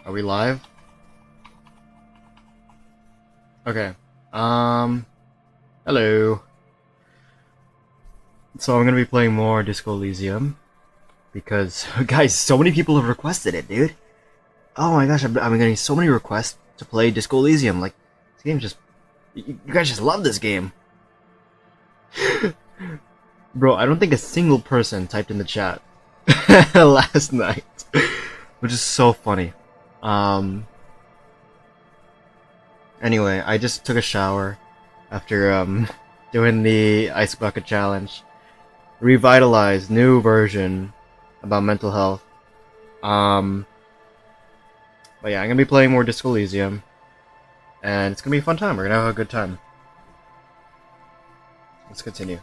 Are we live? Okay. Um, Hello. So I'm gonna be playing more Disco Elysium because, guys, so many people have requested it, dude. Oh my gosh, I'm getting so many requests to play Disco Elysium. Like, this game just, you guys just love this game, bro. I don't think a single person typed in the chat last night, which is so funny. Um, Anyway, I just took a shower after doing the ice bucket challenge. Revitalized, new version about mental health. Um, but yeah, I'm gonna be playing more Disco Elysium, and it's gonna be a fun time. We're gonna have a good time. Let's continue.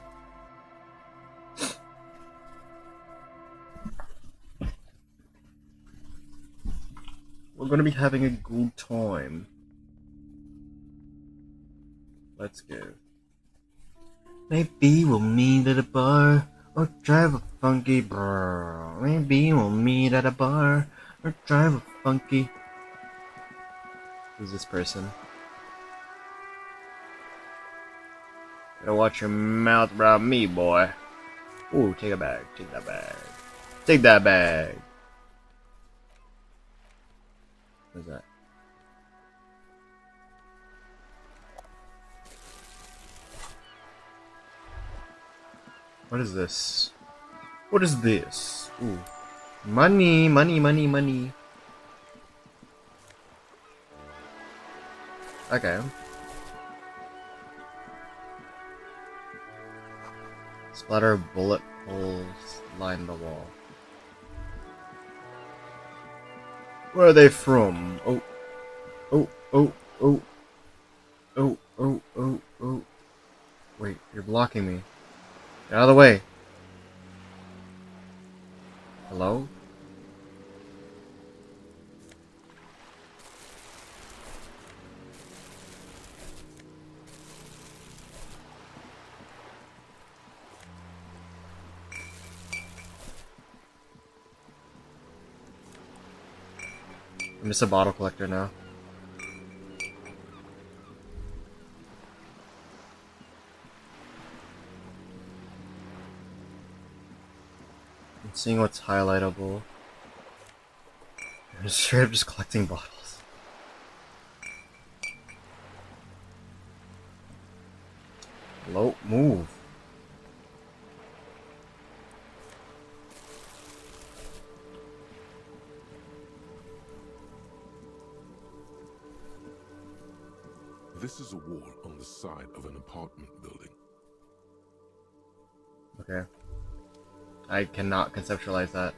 We're gonna be having a good time. Let's go. Maybe we'll meet at a bar or drive a funky brr. Maybe we'll meet at a bar or drive a funky. Who's this person? Gotta watch your mouth around me, boy. Ooh, take a bag. Take that bag. Take that bag. What's that? What is this? What is this? Ooh. Money, money, money, money. Okay. Splatter of bullet holes line the wall. Where are they from? Oh, oh, oh, oh, oh, oh, oh, oh. Wait, you're blocking me. Get out of the way. Hello? I'm just a bottle collector now. I'm seeing what's highlightable. I'm straight up just collecting bottles. Hello? Move. This is a wall on the side of an apartment building. Okay. I cannot conceptualize that.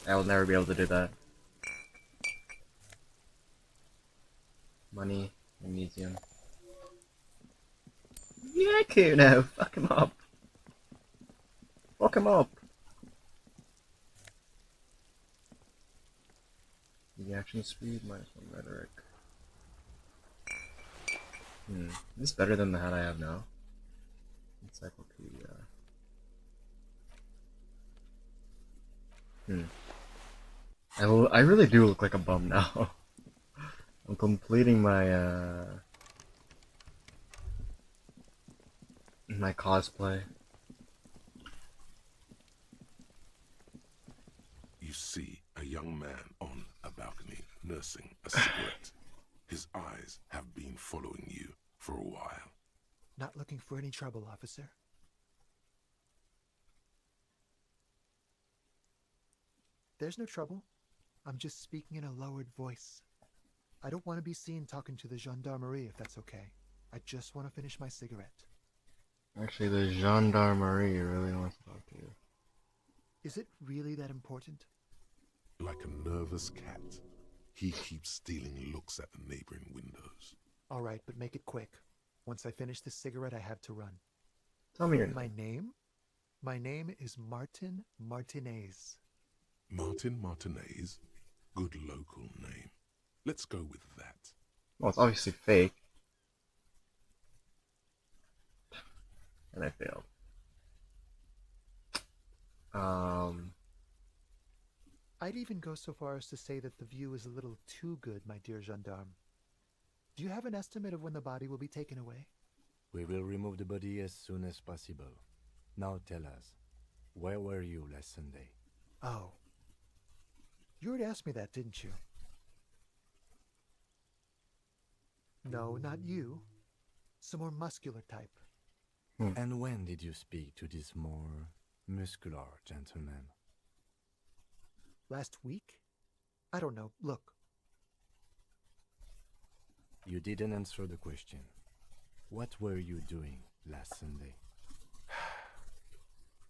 I will never be able to do that. Money, magnesium. Yeah, Kuno, fuck him up. Fuck him up. Reaction speed minus one rhetoric. Is this better than the hat I have now? Encyclopedia. I really do look like a bum now. I'm completing my cosplay. You see a young man on a balcony nursing a cigarette. His eyes have been following you for a while. Not looking for any trouble, officer. There's no trouble. I'm just speaking in a lowered voice. I don't want to be seen talking to the gendarmerie if that's okay. I just want to finish my cigarette. Actually, the gendarmerie really wants to talk to you. Is it really that important? Like a nervous cat, he keeps stealing looks at the neighboring windows. All right, but make it quick. Once I finish this cigarette, I have to run. Tell me your My name. name? My name is Martin Martinez. Martin Martinez? Good local name. Let's go with that. Well, it's obviously fake. And I failed. I'd even go so far as to say that the view is a little too good, my dear gendarme. Do you have an estimate of when the body will be taken away? We will remove the body as soon as possible. Now tell us, where were you last Sunday? Oh. You already asked me that, didn't you? No, not you. Some more muscular type. And when did you speak to this more muscular gentleman? Last week? I don't know. Look. You didn't answer the question. What were you doing last Sunday?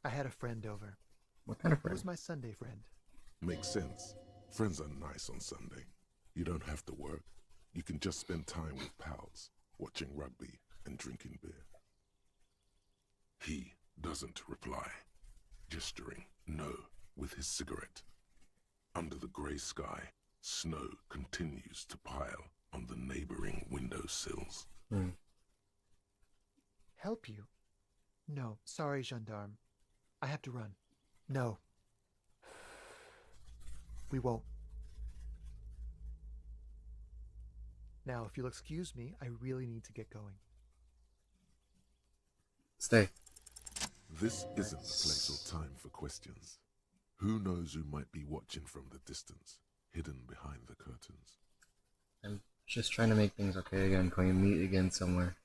I had a friend over. What kind of It friend? was my Sunday friend. Makes sense. Friends are nice on Sunday. You don't have to work. You can just spend time with pals, watching rugby and drinking beer. He doesn't reply, gesturing no with his cigarette. Under the grey sky, snow continues to pile on the neighboring windowsills. Help you? No, sorry, gendarme. I have to run. No. We won't. Now, if you'll excuse me, I really need to get going. Stay. This isn't the place or time for questions. Who knows who might be watching from the distance, hidden behind the curtains? I'm just trying to make things okay again. Can we meet again somewhere?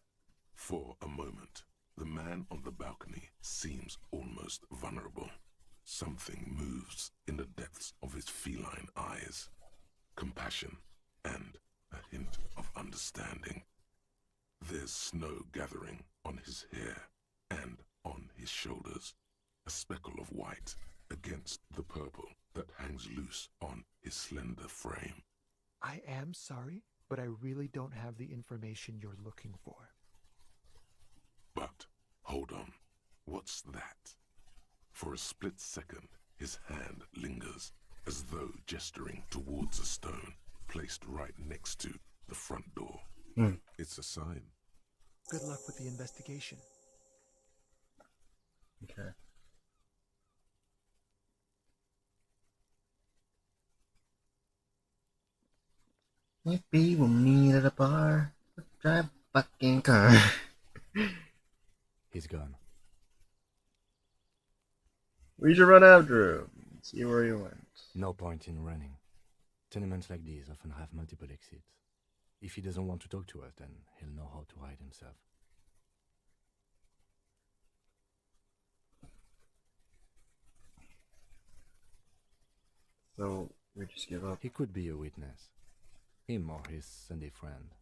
For a moment, the man on the balcony seems almost vulnerable. Something moves in the depths of his feline eyes. Compassion and a hint of understanding. There's snow gathering on his hair and on his shoulders. A speckle of white against the purple that hangs loose on his slender frame. I am sorry, but I really don't have the information you're looking for. But, hold on, what's that? For a split second, his hand lingers, as though gesturing towards a stone placed right next to the front door. It's a sign. Good luck with the investigation. Okay. Maybe we'll meet at a bar. Drive a fucking car. He's gone. We should run after him. See where he went. No point in running. Tenements like these often have multiple exits. If he doesn't want to talk to us, then he'll know how to hide himself. So, we just give up. He could be a witness. Him or his Sunday friend.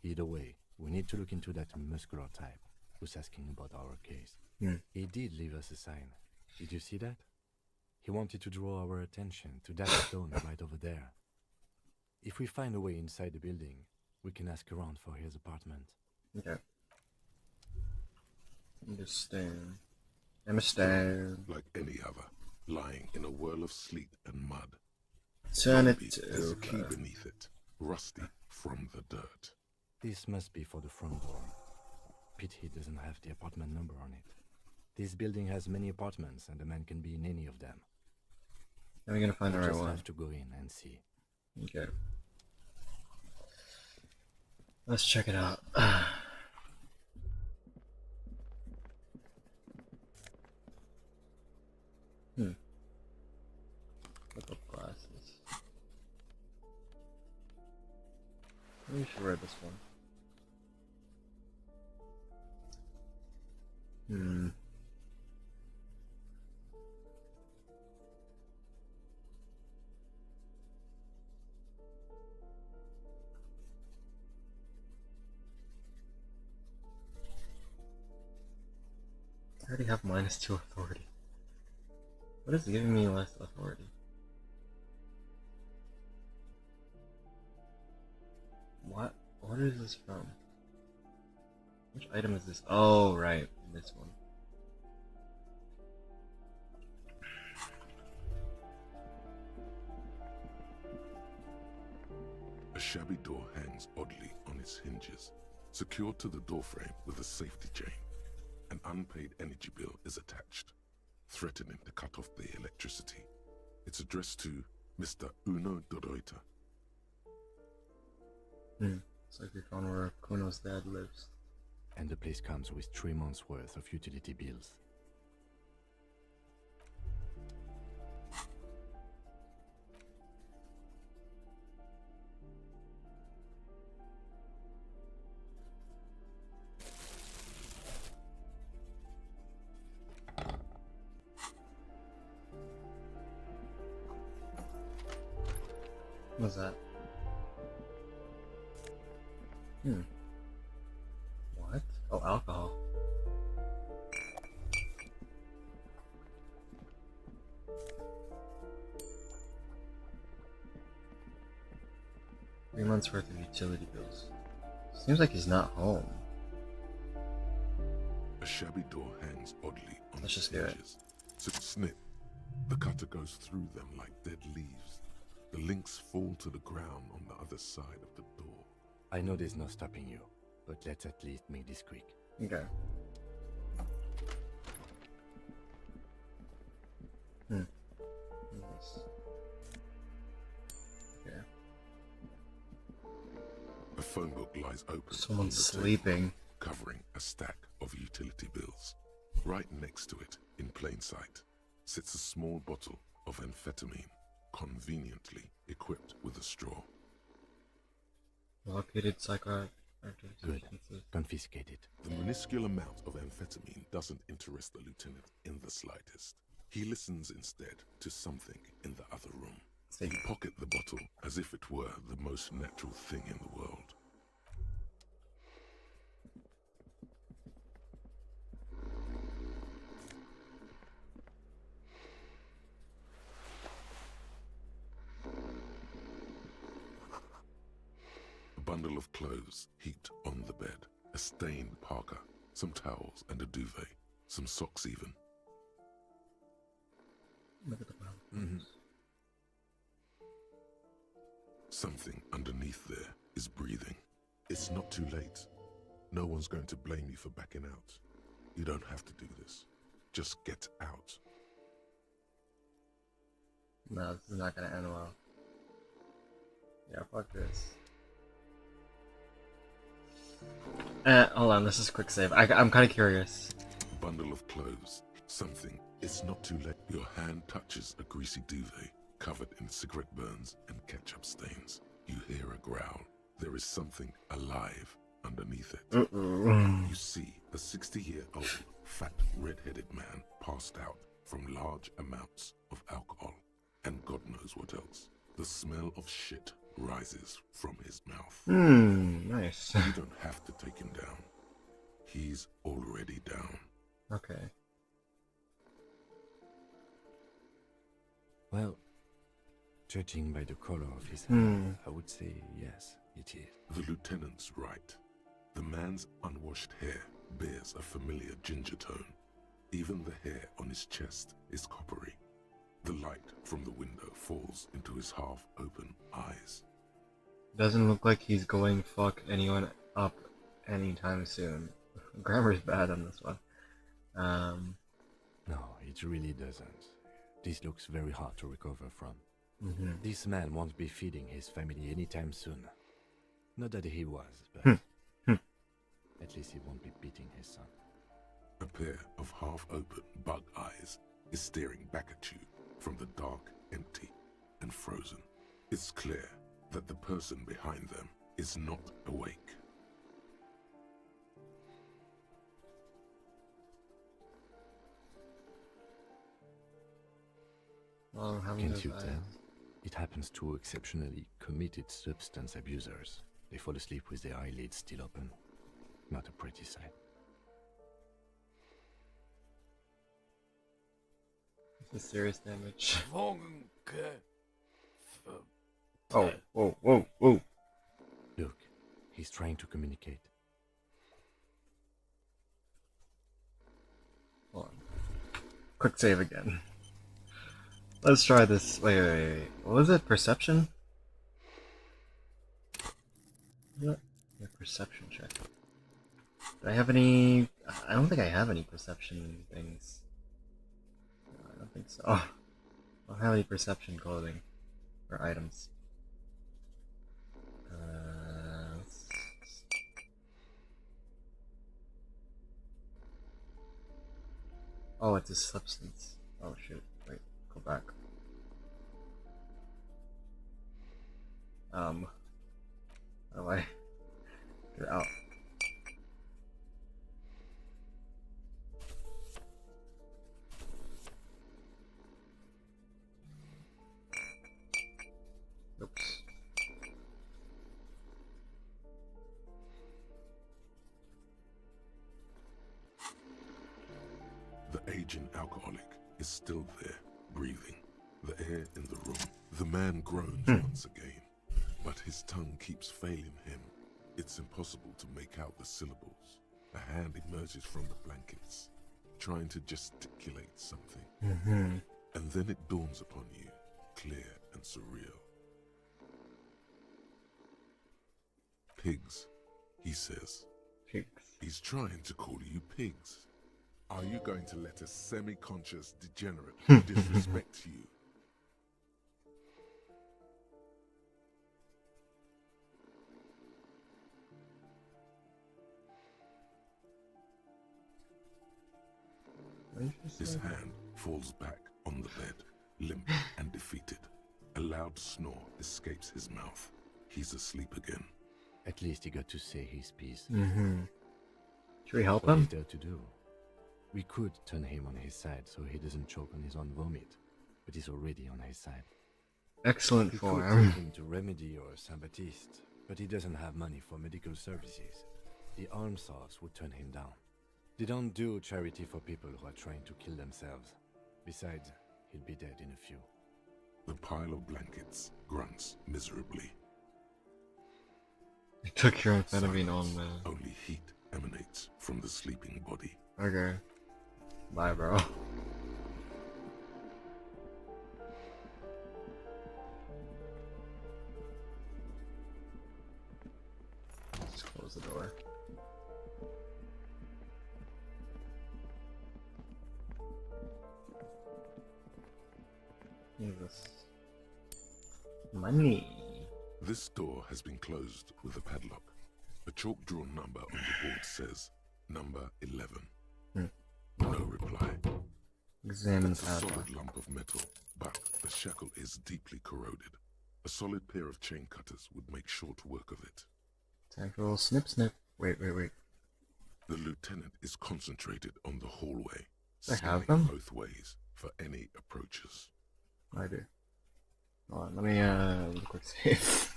Either way, we need to look into that muscular type who's asking about our case. He did leave us a sign. Did you see that? He wanted to draw our attention to that stone right over there. If we find a way inside the building, we can ask around for his apartment. Okay. Understand. Understand. Like any other, lying in a whirl of sleet and mud. Turn it Maybe there's a key over. beneath it, rusty from the dirt. This must be for the front door. Pity doesn't have the apartment number on it. This building has many apartments and the man can be in any of them. Are we gonna find the We right just one? have to go in and see. Okay. Let's check it out. Look up glasses. Maybe we should wear this one. I already have -2 authority. What is giving me less authority? What is this from? Which item is this? Oh, right, this one. A shabby door hangs oddly on its hinges, secured to the doorframe with a safety chain. An unpaid energy bill is attached, threatening to cut off the electricity. It's addressed to Mr. Uno Doroita. It's like we found where Kuno's dad lives. And the place comes with 3 months' worth of utility bills. What's that? What? Oh, alcohol. Three months worth of utility bills. Seems like he's not home. A shabby door hangs oddly on Let's its just do it. hinges. Snip. The cutter goes through them like dead leaves. The links fall to the ground on the other side of the door. I know there's no stopping you, but let's at least make this quick. Okay. Nice. Okay. A phone book lies open. Someone's on the table, sleeping. covering a stack of utility bills. Right next to it, in plain sight, sits a small bottle of amphetamine, conveniently equipped with a straw. Located psychoactive Good. substances. Confiscate it. The minuscule amount of amphetamine doesn't interest the lieutenant in the slightest. He listens instead to something in the other room. See. He pocket the bottle as if it were the most natural thing in the world. A bundle of clothes heaped on the bed, a stained parka, some towels and a duvet, some socks even. Look at the brown. Something underneath there is breathing. It's not too late. No one's going to blame you for backing out. You don't have to do this. Just get out. No, this is not gonna end well. Yeah, fuck this. Hold on, this is quick save. I'm kind of curious. Bundle of clothes. Something. It's not too late. Your hand touches a greasy duvet covered in cigarette burns and ketchup stains. You hear a growl. There is something alive underneath it. You see a 60-year-old fat red-headed man passed out from large amounts of alcohol and God knows what else. The smell of shit rises from his mouth. Nice. You don't have to take him down. He's already down. Okay. Well, judging by the color of his hair, I would say yes, it is. The lieutenant's right. The man's unwashed hair bears a familiar ginger tone. Even the hair on his chest is coppery. The light from the window falls into his half-open eyes. Doesn't look like he's going fuck anyone up anytime soon. Grammar's bad on this one. No, it really doesn't. This looks very hard to recover from. This man won't be feeding his family anytime soon. Not that he was, but at least he won't be beating his son. A pair of half-open bug eyes is staring back at you from the dark, empty, and frozen. It's clear that the person behind them is not awake. Well, Can't you tell? It happens to exceptionally committed substance abusers. They fall asleep with their eyelids still open. Not a pretty sight. This is serious damage. Oh, Oh, whoa, whoa, whoa. look, he's trying to communicate. Hold on. Quick save again. Let's try this. Wait. What was it? Perception? What? Yeah, perception check. Do I have any... I don't think I have any perception things. No, I don't think so. I don't have any perception clothing. or items. Oh, it's a substance. Oh shoot! Wait, go back. How do I get out? Oops. The aging alcoholic is still there, breathing. The air in the room. The man groans once again, but his tongue keeps failing him. It's impossible to make out the syllables. A hand emerges from the blankets, trying to gesticulate something. And then it dawns upon you, clear and surreal. Pigs, he says. Pigs. He's trying to call you pigs. Are you going to let a semi-conscious degenerate disrespect you? His hand falls back on the bed, limp and defeated. A loud snore escapes his mouth. He's asleep again. At least he got to say his piece. Should we help What him? is there to do? We could turn him on his side so he doesn't choke on his own vomit, but he's already on his side. Excellent We could form. take him to Remedy or Saint-Baptiste, but he doesn't have money for medical services. The almshouse would turn him down. They don't do charity for people who are trying to kill themselves. Besides, he'll be dead in a few. The pile of blankets grunts miserably. I took your amphetamine Silence. on Only heat emanates from the sleeping body. Okay. Bye, bro. Let's close the door. What is this? Money. This door has been closed with a padlock. A chalk-drawn number on the board says, number 11. No reply. Examine It's a padlock. solid lump of metal, but the shackle is deeply corroded. A solid pair of chain cutters would make short work of it. Tactical snip snip. Wait. The lieutenant is concentrated on the hallway, I have scanning them? both ways for any approaches. I do. Hold on, let me do a quick save.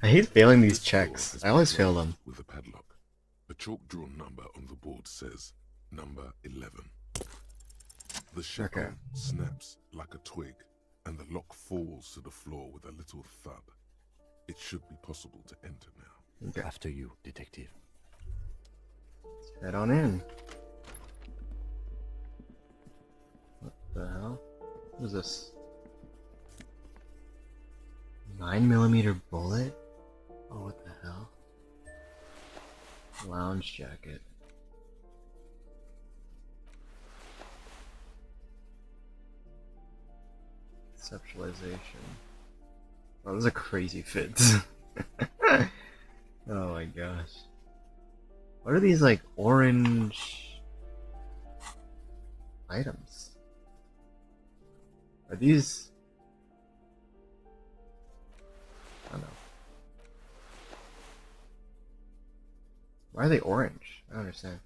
I hate failing these This door checks. has I always been fail closed them. with a padlock. A chalk-drawn number on the board says, number 11. The shackle Okay. snaps like a twig, and the lock falls to the floor with a little thud. It should be possible to enter now. Okay, After you, detective. let's head on in. What the hell? What is this? 9mm bullet? Oh, what the hell? Lounge jacket. Conceptualization. Oh, this is a crazy fit. Oh my gosh. What are these, like, orange items? Are these... I don't know. Why are they orange? I don't understand.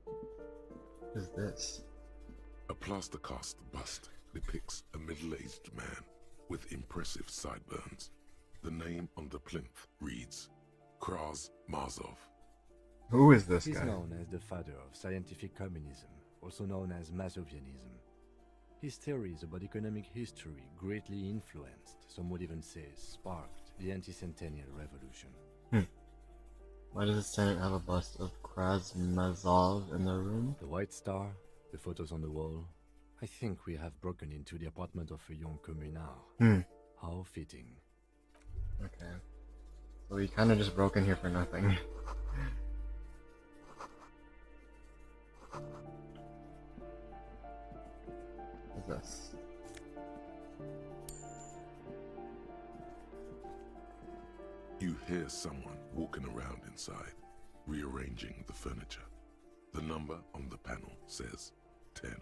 What is this? A plaster cast bust depicts a middle-aged man with impressive sideburns. The name on the plinth reads Kraz Marzov. Who is this He's guy? known as the father of scientific communism, also known as Mazovianism. His theories about economic history greatly influenced, some would even say sparked, the anti-centennial revolution. Why does the Senate have a bust of Krasmazov in the room? The White Star, the photos on the wall. I think we have broken into the apartment of a young communard. How fitting. Okay. So we kind of just broke in here for nothing. What's this? You hear someone walking around inside, rearranging the furniture. The number on the panel says 10.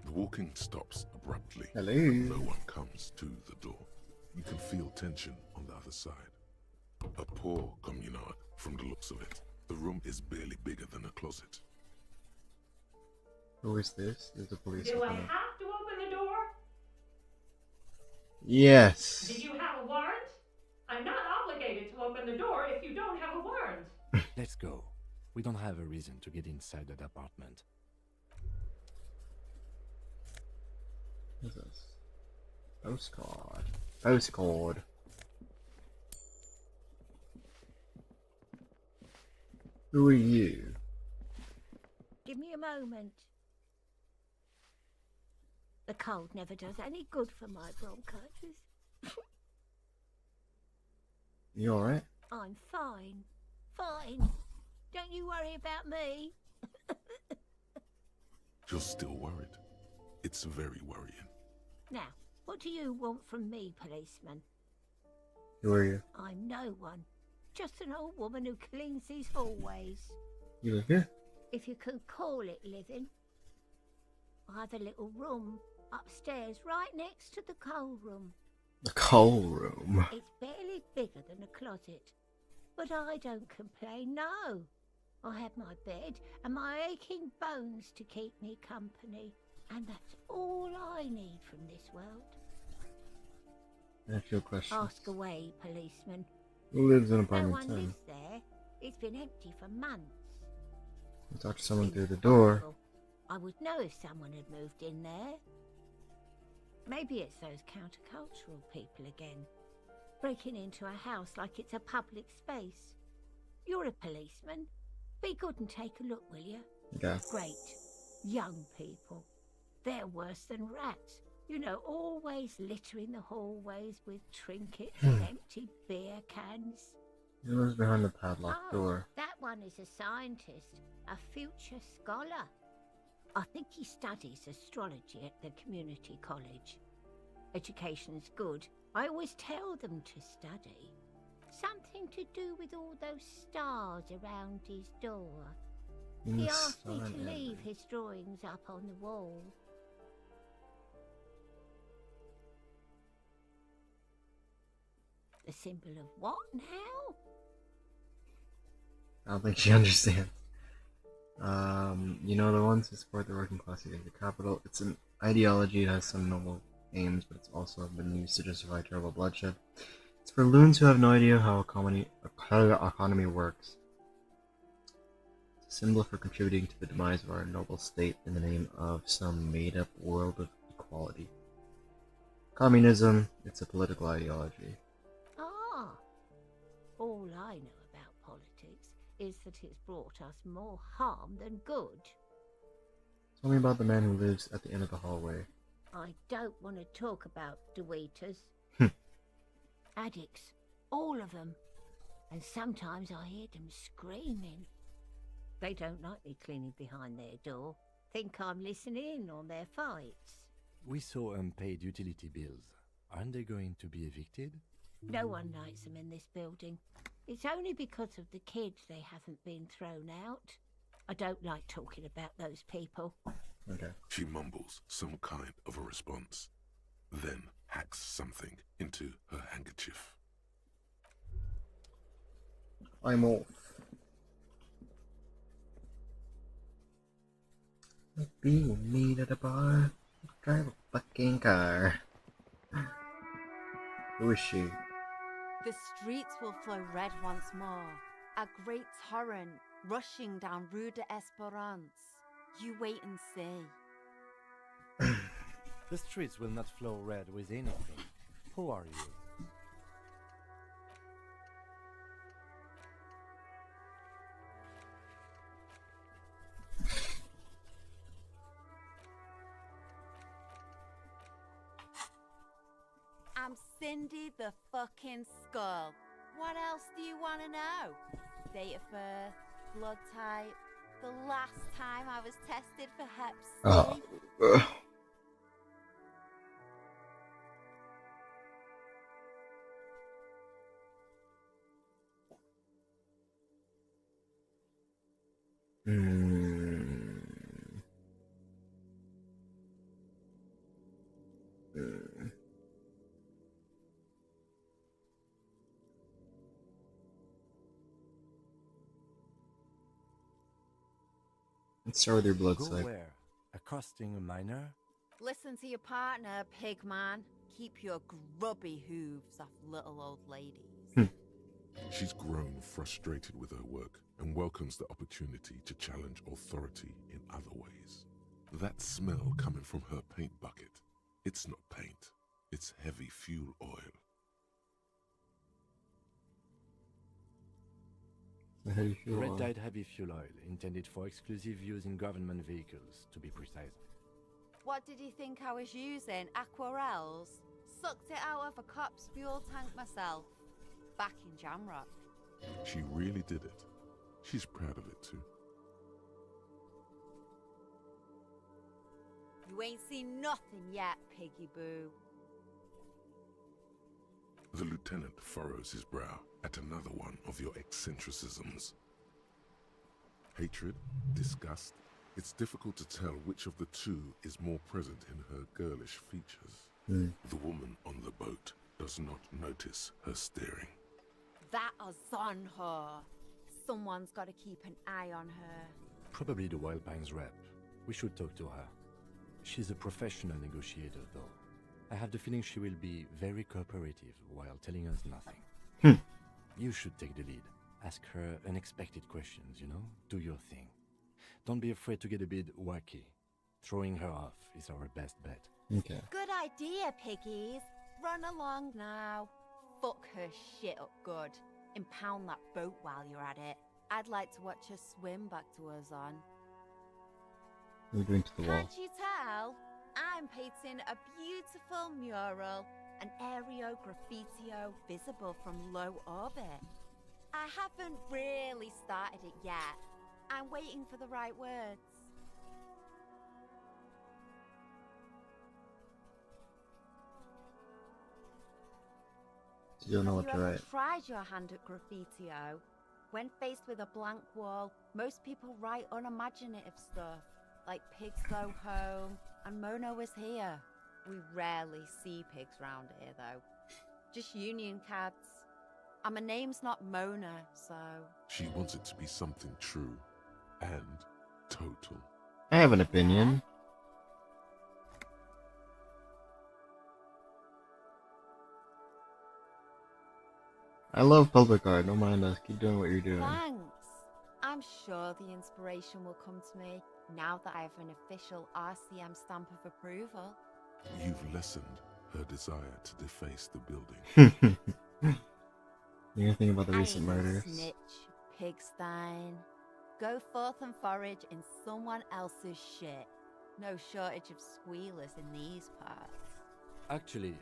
The walking stops abruptly. Hello. No one comes to the door. You can feel tension on the other side. A poor communard from the looks of it. The room is barely bigger than a closet. Who is this? Is the police? Do I opening? have to open the door? Yes. Do you have a warrant? I'm not obligated to open the door if you don't have a warrant. Let's go. We don't have a reason to get inside that apartment. What's this? Postcard. Postcard. Who are you? Give me a moment. The cold never does any good for my bronchitis. You alright? I'm fine. Fine. Don't you worry about me. You're still worried. It's very worrying. Now, what do you want from me, policeman? Who are you? I'm no one. Just an old woman who cleans these hallways. You live here? If you can call it living. I have a little room upstairs right next to the coal room. The coal room. It's barely bigger than a closet. But I don't complain, no. I have my bed and my aching bones to keep me company. And that's all I need from this world. I have a few questions. Ask away, policeman. Who lives in No apartment one 10? lives there. It's been empty for months. I talked to someone Seems through the door. possible. I would know if someone had moved in there. Maybe it's those countercultural people again, breaking into a house like it's a public space. You're a policeman. Be good and take a look, will you? Okay. Great. Young people. They're worse than rats. You know, always littering the hallways with trinkets and empty beer cans. Who lives behind the padlocked door? That one is a scientist, a future scholar. I think he studies astrology at the community college. Education's good. I always tell them to study. Something to do with all those stars around his door. He asked me to leave his drawings up on the wall. The symbol of what now? I don't think she understands. You know, the ones who support the working class against the capital. It's an ideology, it has some noble aims, but it's also been used to justify terrible bloodshed. It's for loons who have no idea how economy works. It's a symbol for contributing to the demise of our noble state in the name of some made-up world of equality. Communism, it's a political ideology. Ah, all I know about politics is that it's brought us more harm than good. Tell me about the man who lives at the end of the hallway. I don't want to talk about Deweeters. Hmm. Addicts, all of them. And sometimes I hear them screaming. They don't like me cleaning behind their door. Think I'm listening in on their fights. We saw unpaid utility bills. Aren't they going to be evicted? No one likes them in this building. It's only because of the kids they haven't been thrown out. I don't like talking about those people. Okay. She mumbles some kind of a response, then hacks something into her handkerchief. I'm off. Be with me at a bar. Drive a fucking car. Who is she? The streets will flow red once more. A great torrent rushing down Rue d'Esperance. You wait and see. The streets will not flow red with anything. Who are you? I'm Cindy the fucking Skull. What else do you want to know? Date of birth, blood type, the last time I was tested for Hep C. Oh. Let's start with your blood Go side. where? Accosting a miner? Listen to your partner, pig man. Keep your grubby hooves off little old ladies. She's grown frustrated with her work and welcomes the opportunity to challenge authority in other ways. That smell coming from her paint bucket, it's not paint, it's heavy fuel oil. The heavy fuel Red oil. dyed heavy fuel oil, intended for exclusive use in government vehicles, to be precise. What did you think I was using? Aquarels? Sucked it out of a cop's fuel tank myself. Back in Jamrock. She really did it. She's proud of it too. You ain't seen nothing yet, piggy boo. The lieutenant furrows his brow at another one of your eccentricisms. Hatred, disgust, it's difficult to tell which of the two is more present in her girlish features. The woman on the boat does not notice her staring. That is on her. Someone's got to keep an eye on her. Probably the Wild Pines rep. We should talk to her. She's a professional negotiator, though. I have the feeling she will be very cooperative while telling us nothing. You should take the lead. Ask her unexpected questions, you know? Do your thing. Don't be afraid to get a bit wacky. Throwing her off is our best bet. Okay. Good idea, piggies. Run along now. Fuck her shit up good. Impound that boat while you're at it. I'd like to watch her swim back to her zon. We're going to the wall. Can't you tell? I'm painting a beautiful mural, an aereo graffitio visible from low orbit. I haven't really started it yet. I'm waiting for the right words. You don't know what Have to you ever write. tried your hand at graffitio? When faced with a blank wall, most people write unimaginative stuff, like pigs go home and Mono is here. We rarely see pigs round here, though. Just union cabs. And my name's not Mona, so... She wants it to be something true and total. I have an opinion. I love public art. Don't mind us. Keep doing what you're doing. Thanks. I'm sure the inspiration will come to me now that I have an official RCM stamp of approval. You've lessened her desire to deface the building. You gonna think about the I recent ain't no murders? snitch, pigstein. Go forth and forage in someone else's shit. No shortage of squealers in these parts. Actually,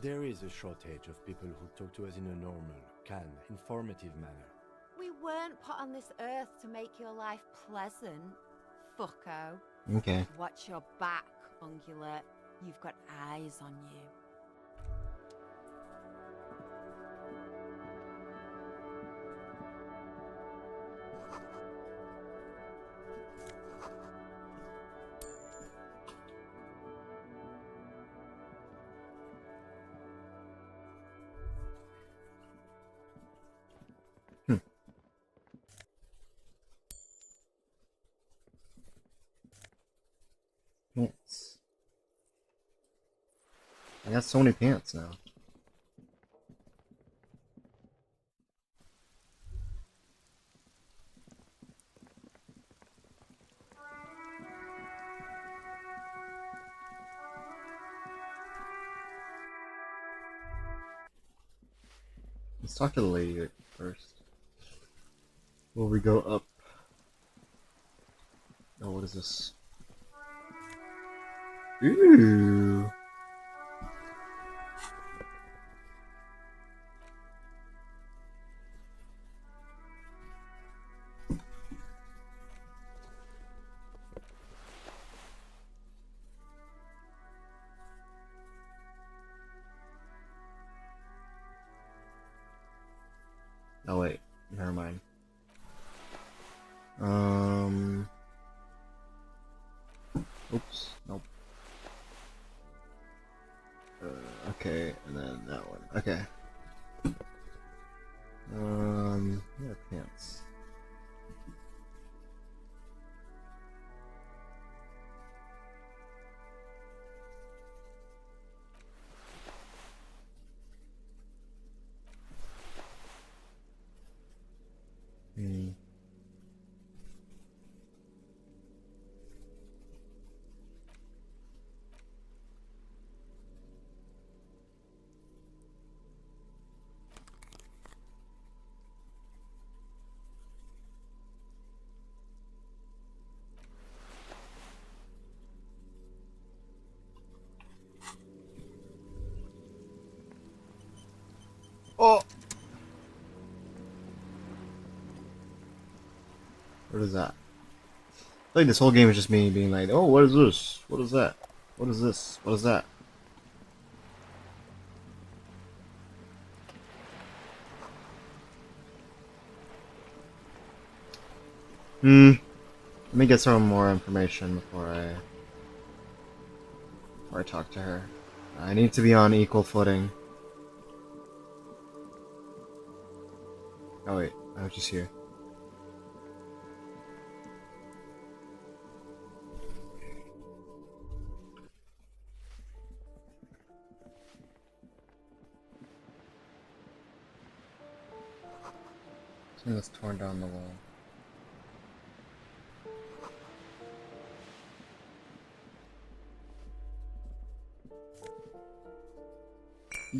there is a shortage of people who talk to us in a normal, calm, informative manner. We weren't put on this earth to make your life pleasant, fucko. Okay. Watch your back, ungulate. You've got eyes on you. Pants. I got so many pants now. Let's talk to the lady first. Will we go up? Oh, what is this? Ooh. Oh wait, never mind. Oops, nope. Okay, and then that one. Okay. Yeah, pants. Oh! What is that? I feel like this whole game is just me being like, oh, what is this? What is that? What is this? What is that? Let me get some more information before I talk to her. I need to be on equal footing. Oh wait, I was just here. Something that's torn down the wall.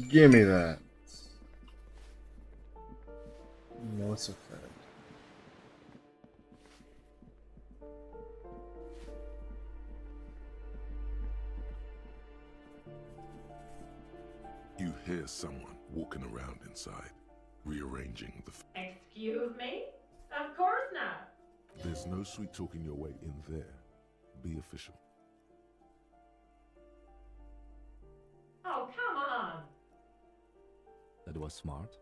Give me that. No, it's a fact. You hear someone walking around inside, rearranging the. Excuse me? Of course not. There's no sweet talking your way in there. Be official. Oh, come on. That was smart.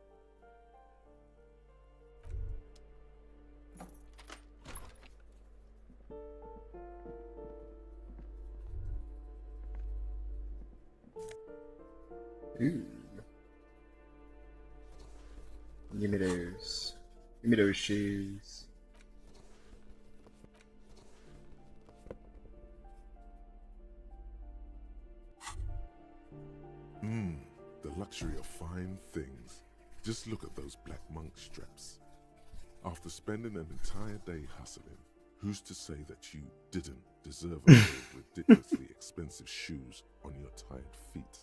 Ooh. Give me those. Give me those shoes. The luxury of fine things. Just look at those black monk straps. After spending an entire day hustling, who's to say that you didn't deserve a pair of ridiculously expensive shoes on your tired feet?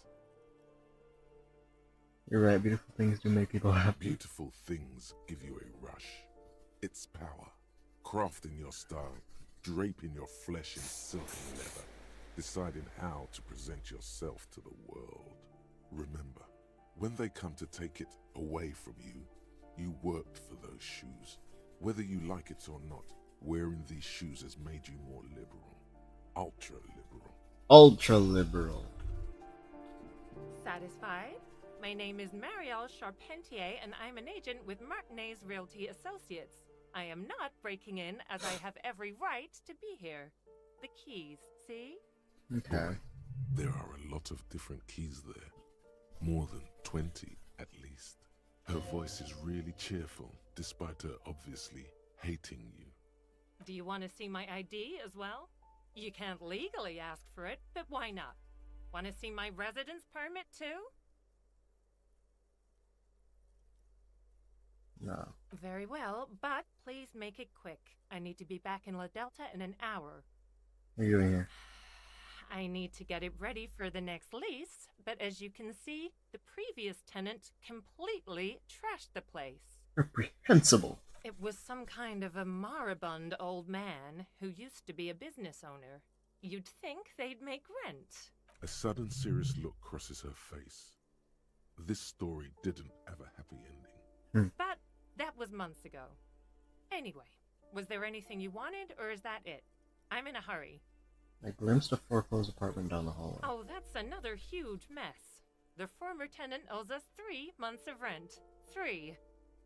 You're right, beautiful things do make people happy. Beautiful things give you a rush. It's power. Crafting your style, draping your flesh in silk and leather, deciding how to present yourself to the world. Remember, when they come to take it away from you, you worked for those shoes. Whether you like it or not, wearing these shoes has made you more liberal. Ultra liberal. Ultra liberal. Satisfied? My name is Marielle Charpentier, and I'm an agent with Martinez Realty Associates. I am not breaking in, as I have every right to be here. The keys, see? Okay. There are a lot of different keys there. More than 20, at least. Her voice is really cheerful, despite her obviously hating you. Do you want to see my ID as well? You can't legally ask for it, but why not? Want to see my residence permit too? No. Very well, but please make it quick. I need to be back in La Delta in an hour. What are you doing here? I need to get it ready for the next lease, but as you can see, the previous tenant completely trashed the place. Reprehensible. It was some kind of a moribund old man who used to be a business owner. You'd think they'd make rent. A sudden serious look crosses her face. This story didn't have a happy ending. But that was months ago. Anyway, was there anything you wanted, or is that it? I'm in a hurry. I glimpsed a foreclosed apartment down the hallway. Oh, that's another huge mess. The former tenant owes us 3 months of rent. 3.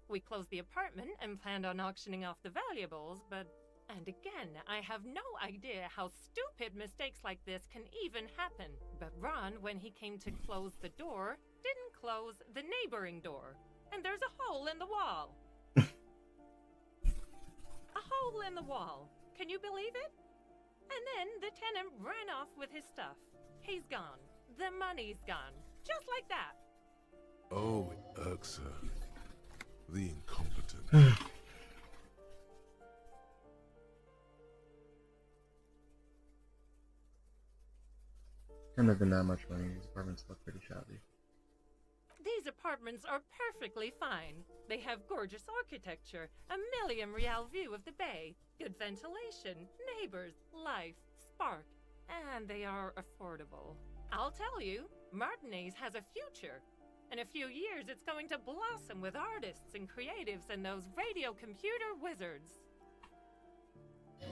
We closed the apartment and planned on auctioning off the valuables, but... And again, I have no idea how stupid mistakes like this can even happen. But Ron, when he came to close the door, didn't close the neighboring door. And there's a hole in the wall. A hole in the wall. Can you believe it? And then the tenant ran off with his stuff. He's gone. The money's gone. Just like that. Oh, it irks her. The incompetent. Couldn't have been that much money. These apartments look pretty shabby. These apartments are perfectly fine. They have gorgeous architecture, a million real view of the bay, good ventilation, neighbors, life, spark, and they are affordable. I'll tell you, Martinez has a future. In a few years, it's going to blossom with artists and creatives and those radio computer wizards.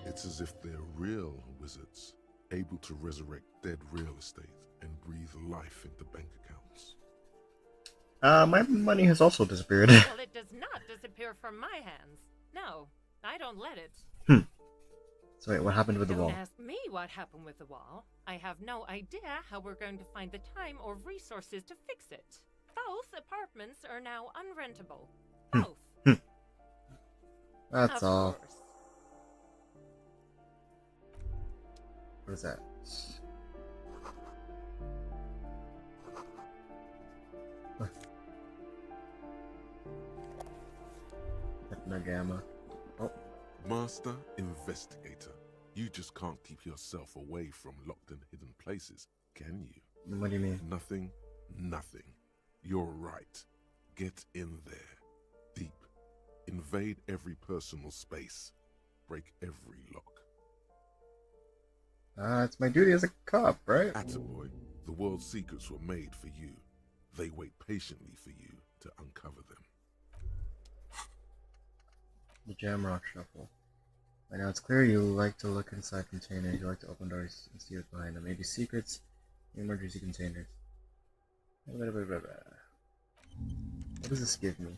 It's as if they're real wizards, able to resurrect dead real estate and breathe life into bank accounts. My money has also disappeared. Well, it does not disappear from my hands. No, I don't let it. So wait, what happened with the wall? Don't ask me what happened with the wall. I have no idea how we're going to find the time or resources to fix it. Both apartments are now unrentable. Both. That's Of all. course. What is that? Hypnogamma. Oh, Master Investigator, you just can't keep yourself away from locked and hidden places, can you? what do you mean? Nothing. You're right. Get in there. Deep. Invade every personal space. Break every lock. It's my duty as a cop, right? Attaboy, the world's secrets were made for you. They wait patiently for you to uncover them. The Jamrock Shuffle. By now it's clear you like to look inside containers, you like to open doors and see what's behind them. Maybe secrets, emergency containers. What does this give me?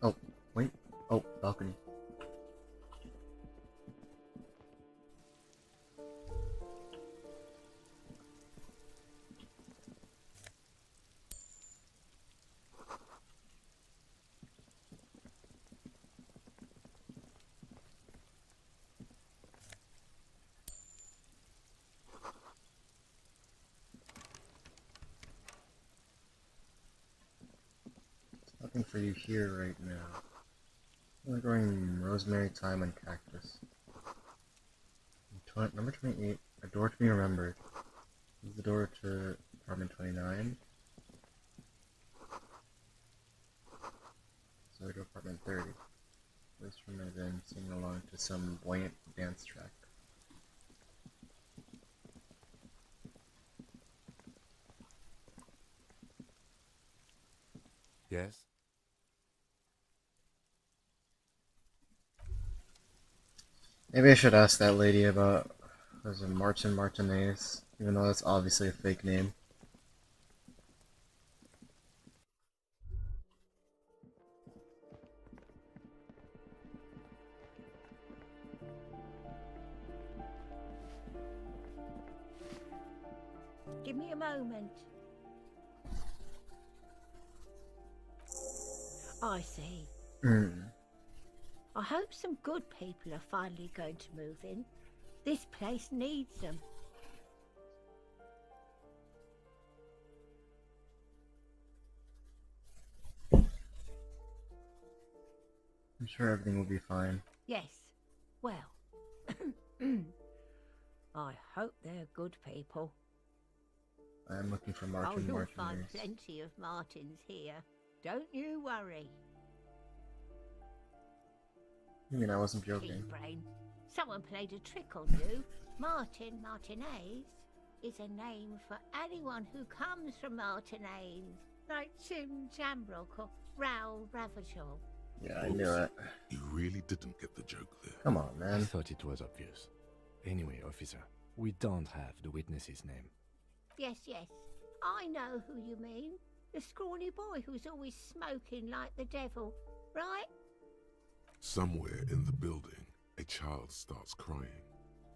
Oh, wait. Oh, balcony. Nothing for you here right now. We're growing rosemary, thyme, and cactus. Number 28, a door to be remembered. This is the door to apartment 29. So we go to apartment 30. This room is in singing along to some buoyant dance track. Yes? Maybe I should ask that lady about, was it Martin Martinez, even though that's obviously a fake name. Give me a moment. I see. I hope some good people are finally going to move in. This place needs them. I'm sure everything will be fine. Yes. Well, I hope they're good people. I am looking for Oh, Martin you'll Martinez. find plenty of Martins here. Don't you worry. You mean I wasn't joking? Pea-brain. Someone played a trick on you. Martin Martinez is a name for anyone who comes from Martinez, like Jim Jamrock or Raoul Ravachol. Yeah, I knew it. You really didn't get the joke there. Come on, I man. thought it was obvious. Anyway, officer, we don't have the witness's name. Yes, I know who you mean. The scrawny boy who's always smoking like the devil, right? Somewhere in the building, a child starts crying.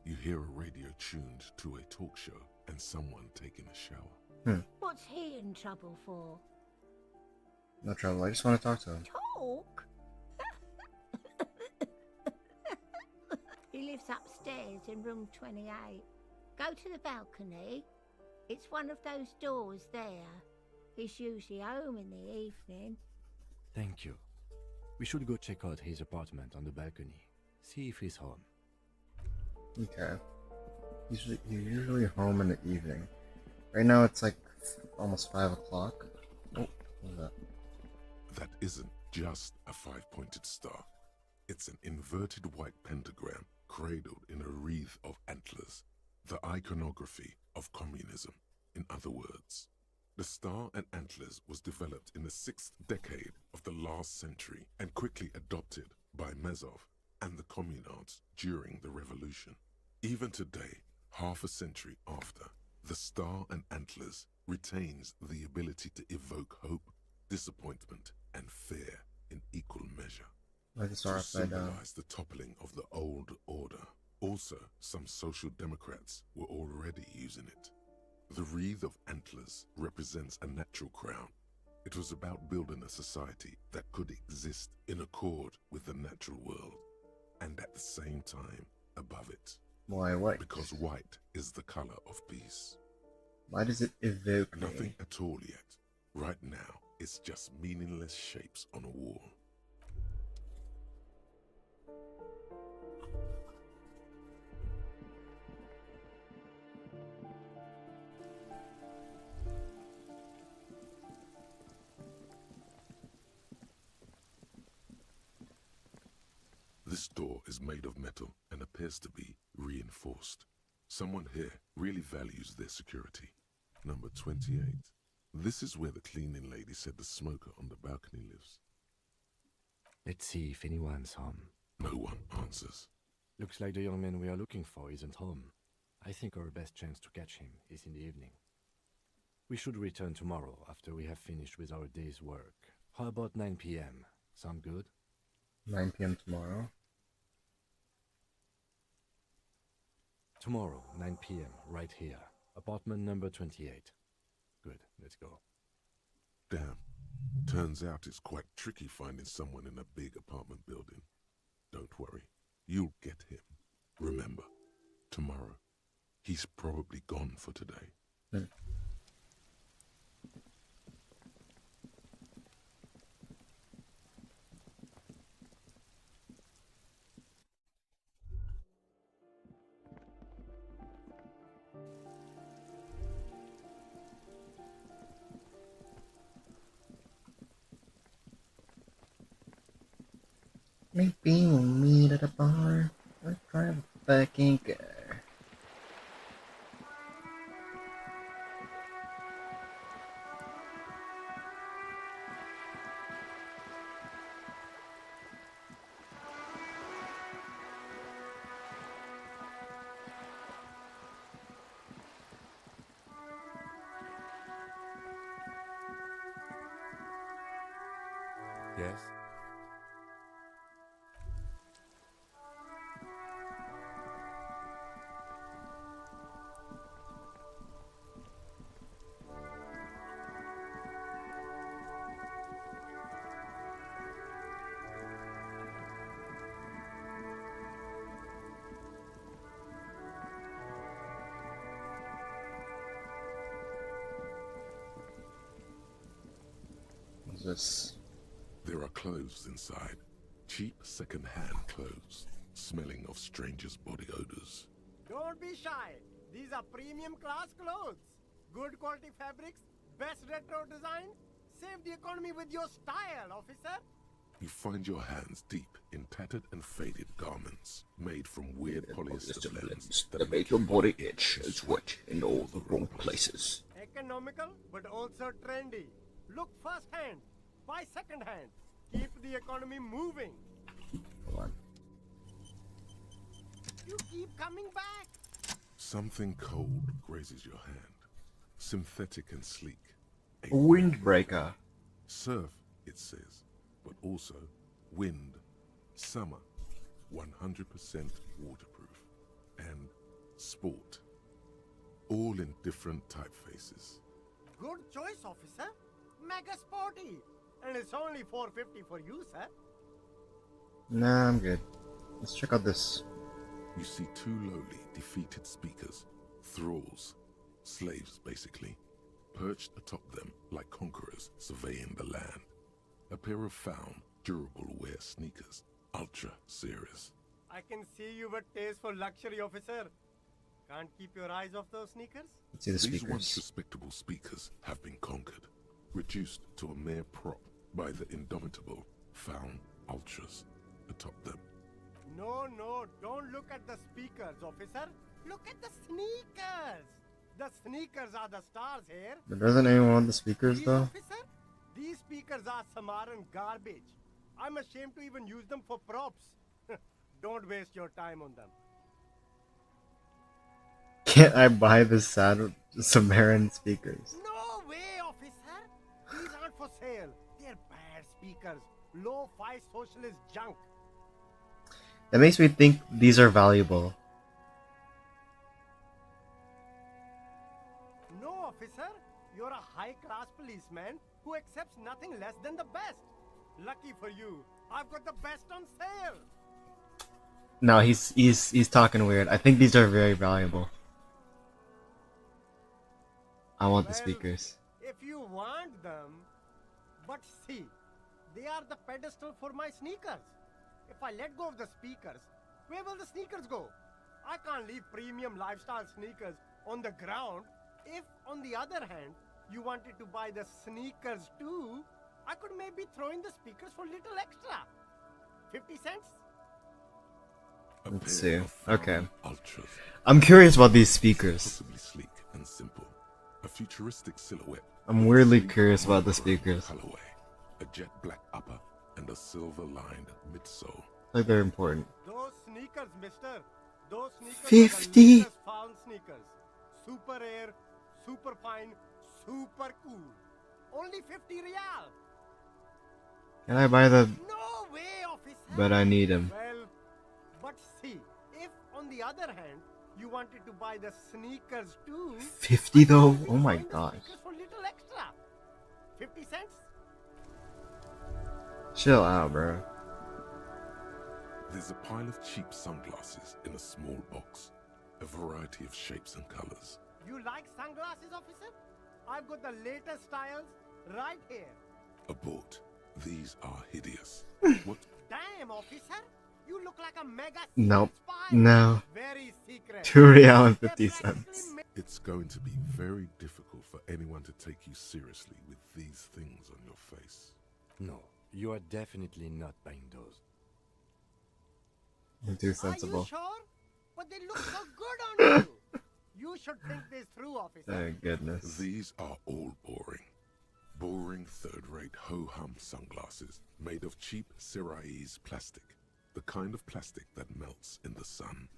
You hear a radio tuned to a talk show and someone taking a shower. What's he in trouble for? No trouble, I just want to talk to him. Talk? He lives upstairs in room 28. Go to the balcony. It's one of those doors there. He's usually home in the evening. Thank you. We should go check out his apartment on the balcony. See if he's home. Okay. He's usually home in the evening. Right now it's like almost 5 o'clock. Oh, what was that? That isn't just a five-pointed star. It's an inverted white pentagram cradled in a wreath of antlers, the iconography of communism, in other words. The star and antlers was developed in the 6th decade of the last century and quickly adopted by Mazov and the communards during the revolution. Even today, half a century after, the star and antlers retains the ability to evoke hope, disappointment, and fear in equal measure. Why the star To upside down? symbolize the toppling of the old order. Also, some social democrats were already using it. The wreath of antlers represents a natural crown. It was about building a society that could exist in accord with the natural world, and at the same time above it. Why white? Because white is the color of peace. Why does it evoke Nothing me? at all yet. Right now, it's just meaningless shapes on a wall. This door is made of metal and appears to be reinforced. Someone here really values their security. Number 28. This is where the cleaning lady said the smoker on the balcony lives. Let's see if anyone's home. No one answers. Looks like the young man we are looking for isn't home. I think our best chance to catch him is in the evening. We should return tomorrow after we have finished with our day's work. How about 9 p.m.? Sound good? 9 p.m. tomorrow? Tomorrow, 9 p.m., right here. Apartment number 28. Good, let's go. Damn. Turns out it's quite tricky finding someone in a big apartment building. Don't worry. You'll get him. Remember, tomorrow. He's probably gone for today. Maybe we'll meet at a bar or drive a fucking car. Yes? What's this? There are clothes inside. Cheap second-hand clothes, smelling of strangers' body odors. Don't be shy. These are premium class clothes. Good quality fabrics, best retro design. Save the economy with your style, officer. You find your hands deep in tattered and faded garments made from weird polyester blends that make your body itch and sweat in all the wrong places. Economical, but also trendy. Look first-hand, buy second-hand. Keep the economy moving. Hold on. You keep coming back. Something cold grazes your hand. Synthetic and sleek. A windbreaker. Surf, it says, but also wind, summer, 100% waterproof, and sport. All in different typefaces. Good choice, officer. Mega sporty. And it's only $4.50 for you, sir. Nah, I'm good. Let's check out this. You see two lowly, defeated speakers, Thralls, slaves basically, perched atop them like conquerors surveying the land. A pair of found, durable wear sneakers, ultra serious. I can see you with taste for luxury, officer. Can't keep your eyes off those sneakers? Let's see the These once speakers. respectable speakers have been conquered, reduced to a mere prop by the indomitable found ultras atop them. No, don't look at the speakers, officer. Look at the sneakers. The sneakers are the stars here. But doesn't anyone want the speakers These, though? officer, these speakers are Samaran garbage. I'm ashamed to even use them for props. Don't waste your time on them. Can't I buy the sad Samaran speakers? No way, officer. These aren't for sale. They're bad speakers. Low-fi socialist junk. That makes me think these are valuable. No, officer. You're a high-class policeman who accepts nothing less than the best. Lucky for you, I've got the best on sale. No, he's talking weird. I think these are very valuable. I want the Well, speakers. If you want them, but see, they are the pedestal for my sneakers. If I let go of the speakers, where will the sneakers go? I can't leave premium lifestyle sneakers on the ground. If, on the other hand, you wanted to buy the sneakers too, I could maybe throw in the speakers for little extra. 50 cents? A Let's pair see. of found Okay. ultras, I'm curious about these speakers. possibly sleek and simple. A futuristic silhouette. I'm weirdly sleek curious about the monochrome speakers. Colorway, a jet black upper and a silver-lined midsole. Like they're important. Those sneakers, mister. Those sneakers are 50. the latest found sneakers. Super air, super fine, super cool. Only 50 real. Can I buy the? No way, officer. But I need them. Well, but see, if on the other hand, you wanted to buy the sneakers too. 50 though? I could Oh my find the gosh. sneakers for little extra. 50 cents? Chill out, bro. There's a pile of cheap sunglasses in a small box, a variety of shapes and colors. You like sunglasses, officer? I've got the latest styles right here. Abort. These are hideous. What? Damn, officer! You look like a mega Nope. secret spy. No. Very secret. 2 real and They're 50 practically cents. It's going to be very difficult for anyone to take you seriously with these things on your face. No, you are definitely not buying those. I'm too Are you sensible. sure? But they look so good on you. You should think this through, officer. Thank goodness. These are all boring. Boring third-rate ho-hum sunglasses made of cheap Syrahese plastic. The kind of plastic that melts in the sun.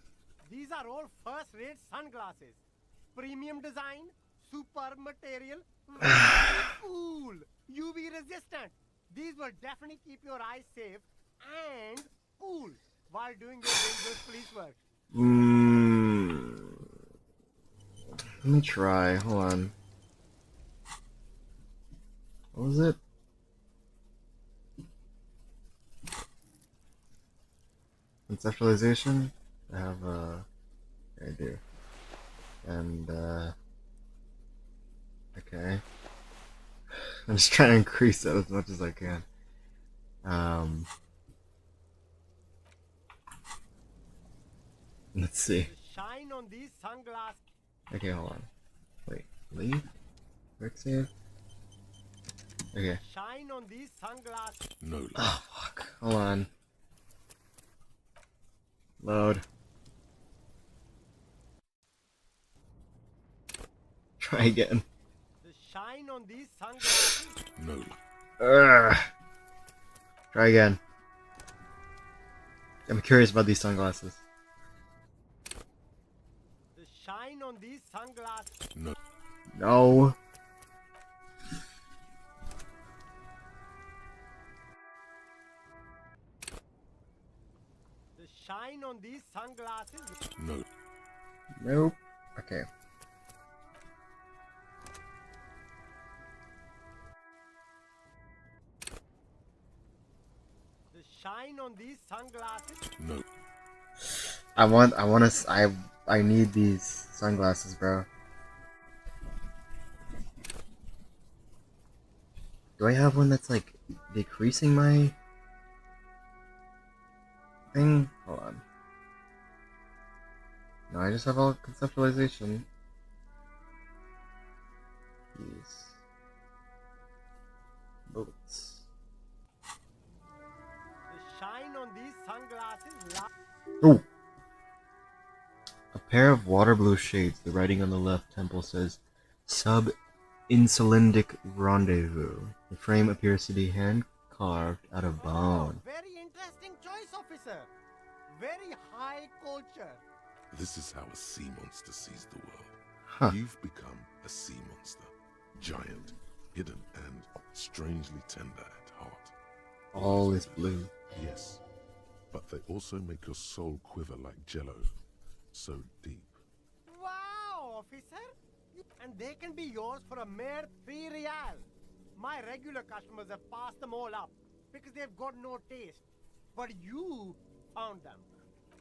These are all first-rate sunglasses. Premium design, super material, very cool, UV resistant. These will definitely keep your eyes safe and cool while doing your dangerous police work. Let me try. Hold on. What was it? Conceptualization? I have I do. And okay. I'm just trying to increase that as much as I can. Let's see. The shine on these sunglasses. Okay, hold on. Wait, leave? Quick save? Okay. Shine on these sunglasses. No light. Oh, fuck. Hold on. Load. Try again. The shine on these sunglasses. No light. Ugh. Try again. I'm curious about these sunglasses. The shine on these sunglasses. No. No. The shine on these sunglasses. No. Nope. Okay. The shine on these sunglasses. No. I I need these sunglasses, bro. Do I have one that's like decreasing my thing? Hold on. No, I just have all conceptualization. These boots. The shine on these sunglasses. Oh! A pair of water blue shades. The writing on the left temple says Sub-Insulindic Rendezvous. The frame appears to be hand carved out of bone. Very interesting choice, officer. Very high culture. This is how a sea monster sees the world. Huh. You've become a sea monster. Giant, hidden, and strangely tender at heart. All is blue. Yes, but they also make your soul quiver like jello. So deep. Wow, officer. And they can be yours for a mere 3 real. My regular customers have passed them all up because they've got no taste. But you found them.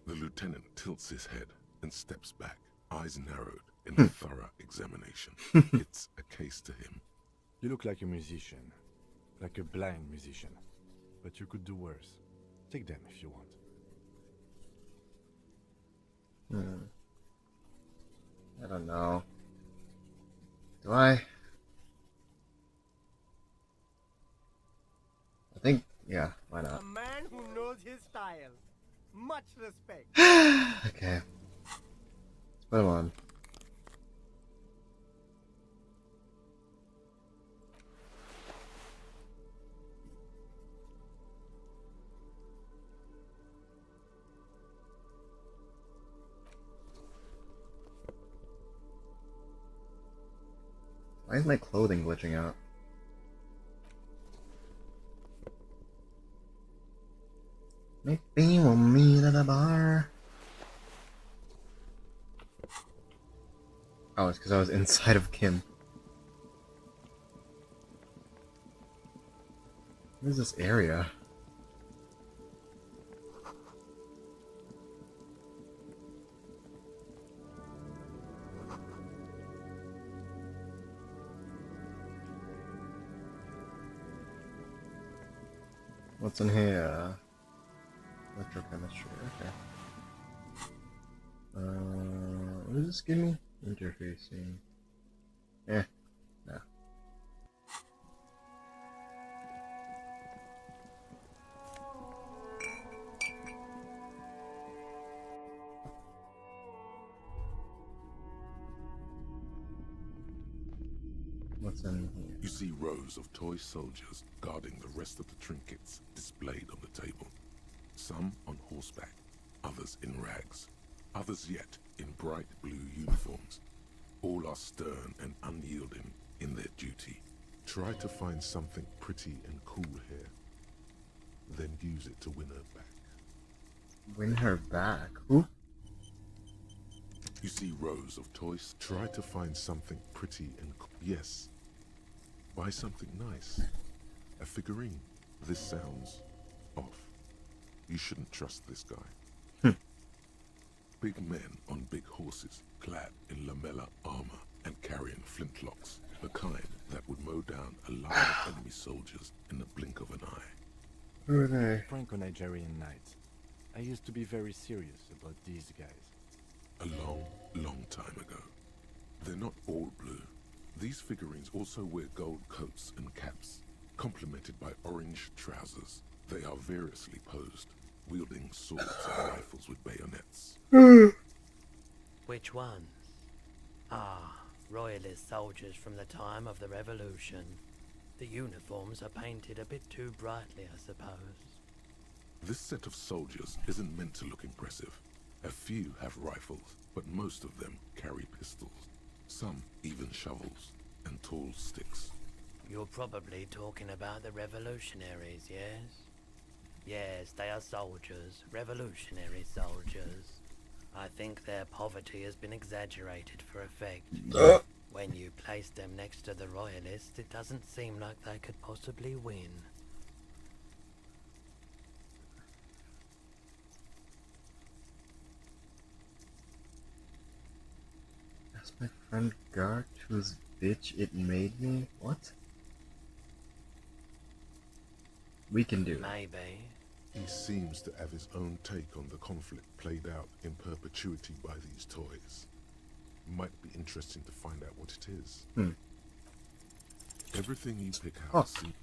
The lieutenant tilts his head and steps back, eyes narrowed in a thorough examination. It's a case to him. You look like a musician. Like a blind musician. But you could do worse. Take them if you want. I don't know. Do I? I think, yeah, why not? A man who knows his style. Much respect. Okay. Let's put them on. Why is my clothing glitching out? Maybe we'll meet at a bar. Oh, it's because I was inside of Kim. What is this area? What's in here? Electrochemistry, okay. What does this give me? Interfacing. No. What's in here? You see rows of toy soldiers guarding the rest of the trinkets displayed on the table. Some on horseback, others in rags, others yet in bright blue uniforms. All are stern and unyielding in their duty. Try to find something pretty and cool here, then use it to win her back. Win her back? Who? You see rows of toys. Try to find something pretty and yes. Buy something nice. A figurine. This sounds off. You shouldn't trust this guy. Big men on big horses, clad in lamella armor and carrying flintlocks. The kind that would mow down a line of enemy soldiers in the blink of an eye. Who are they? Franco-Nigerian knights. I used to be very serious about these guys. A long, long time ago. They're not all blue. These figurines also wear gold coats and caps, complemented by orange trousers. They are variously posed, wielding swords and rifles with bayonets. Which ones? Ah, royalist soldiers from the time of the revolution. The uniforms are painted a bit too brightly, I suppose. This set of soldiers isn't meant to look impressive. A few have rifles, but most of them carry pistols. Some even shovels and tall sticks. You're probably talking about the revolutionaries, yes? Yes, they are soldiers, revolutionary soldiers. I think their poverty has been exaggerated for effect. When you place them next to the royalists, it doesn't seem like they could possibly win. My friend Gart, whose bitch it made me? What? We can do it. Maybe. He seems to have his own take on the conflict played out in perpetuity by these toys. Might be interesting to find out what it is. Everything you pick out seems...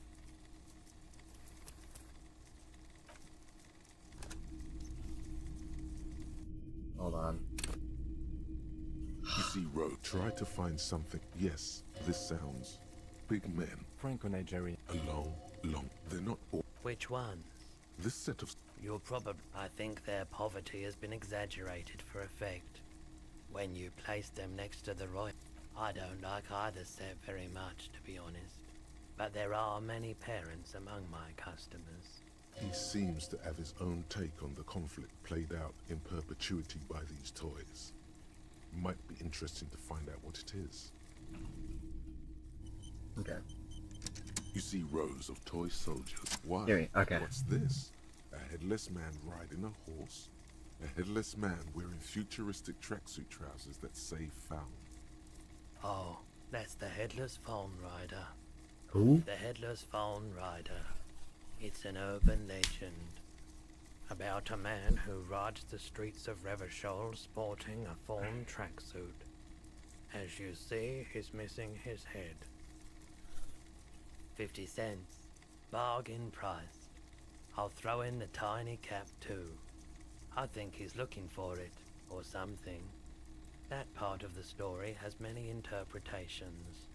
Hold on. You see, Ro, try to find something. Yes, this sounds... Big men. Franco-Nigerian. Long. They're not all... Which ones? This set of... You're probably... I think their poverty has been exaggerated for effect. When you place them next to the royal... I don't like either set very much, to be honest. But there are many parents among my customers. He seems to have his own take on the conflict played out in perpetuity by these toys. Might be interesting to find out what it is. Okay. You see rows of toy soldiers. Why? Okay. What's this? A headless man riding a horse? A headless man wearing futuristic tracksuit trousers that say found. Oh, that's the Headless Phone Rider. Who? The Headless Phone Rider. It's an urban legend about a man who rides the streets of Revachol sporting a fawn tracksuit. As you see, he's missing his head. 50 cents. Bargain price. I'll throw in the tiny cap too. I think he's looking for it, or something. That part of the story has many interpretations.